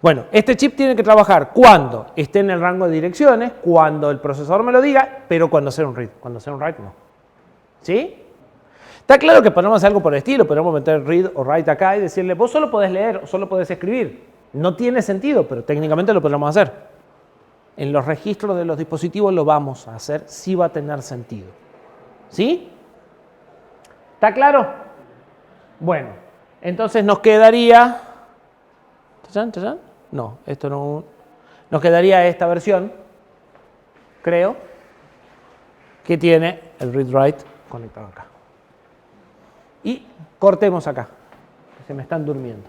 Bueno, este chip tiene que trabajar cuando esté en el rango de direcciones, cuando el procesador me lo diga, pero cuando sea un read. Cuando sea un write, no. ¿Sí? Está claro que ponemos algo por el estilo, podemos meter read o write acá y decirle, vos solo podés leer o solo podés escribir. No tiene sentido, pero técnicamente lo podemos hacer. En los registros de los dispositivos lo vamos a hacer, sí va a tener sentido. ¿Sí? ¿Está claro? Bueno, entonces nos quedaría... No, esto no... Nos quedaría esta versión, creo, que tiene el read-write conectado acá. Y cortemos acá, que se me están durmiendo.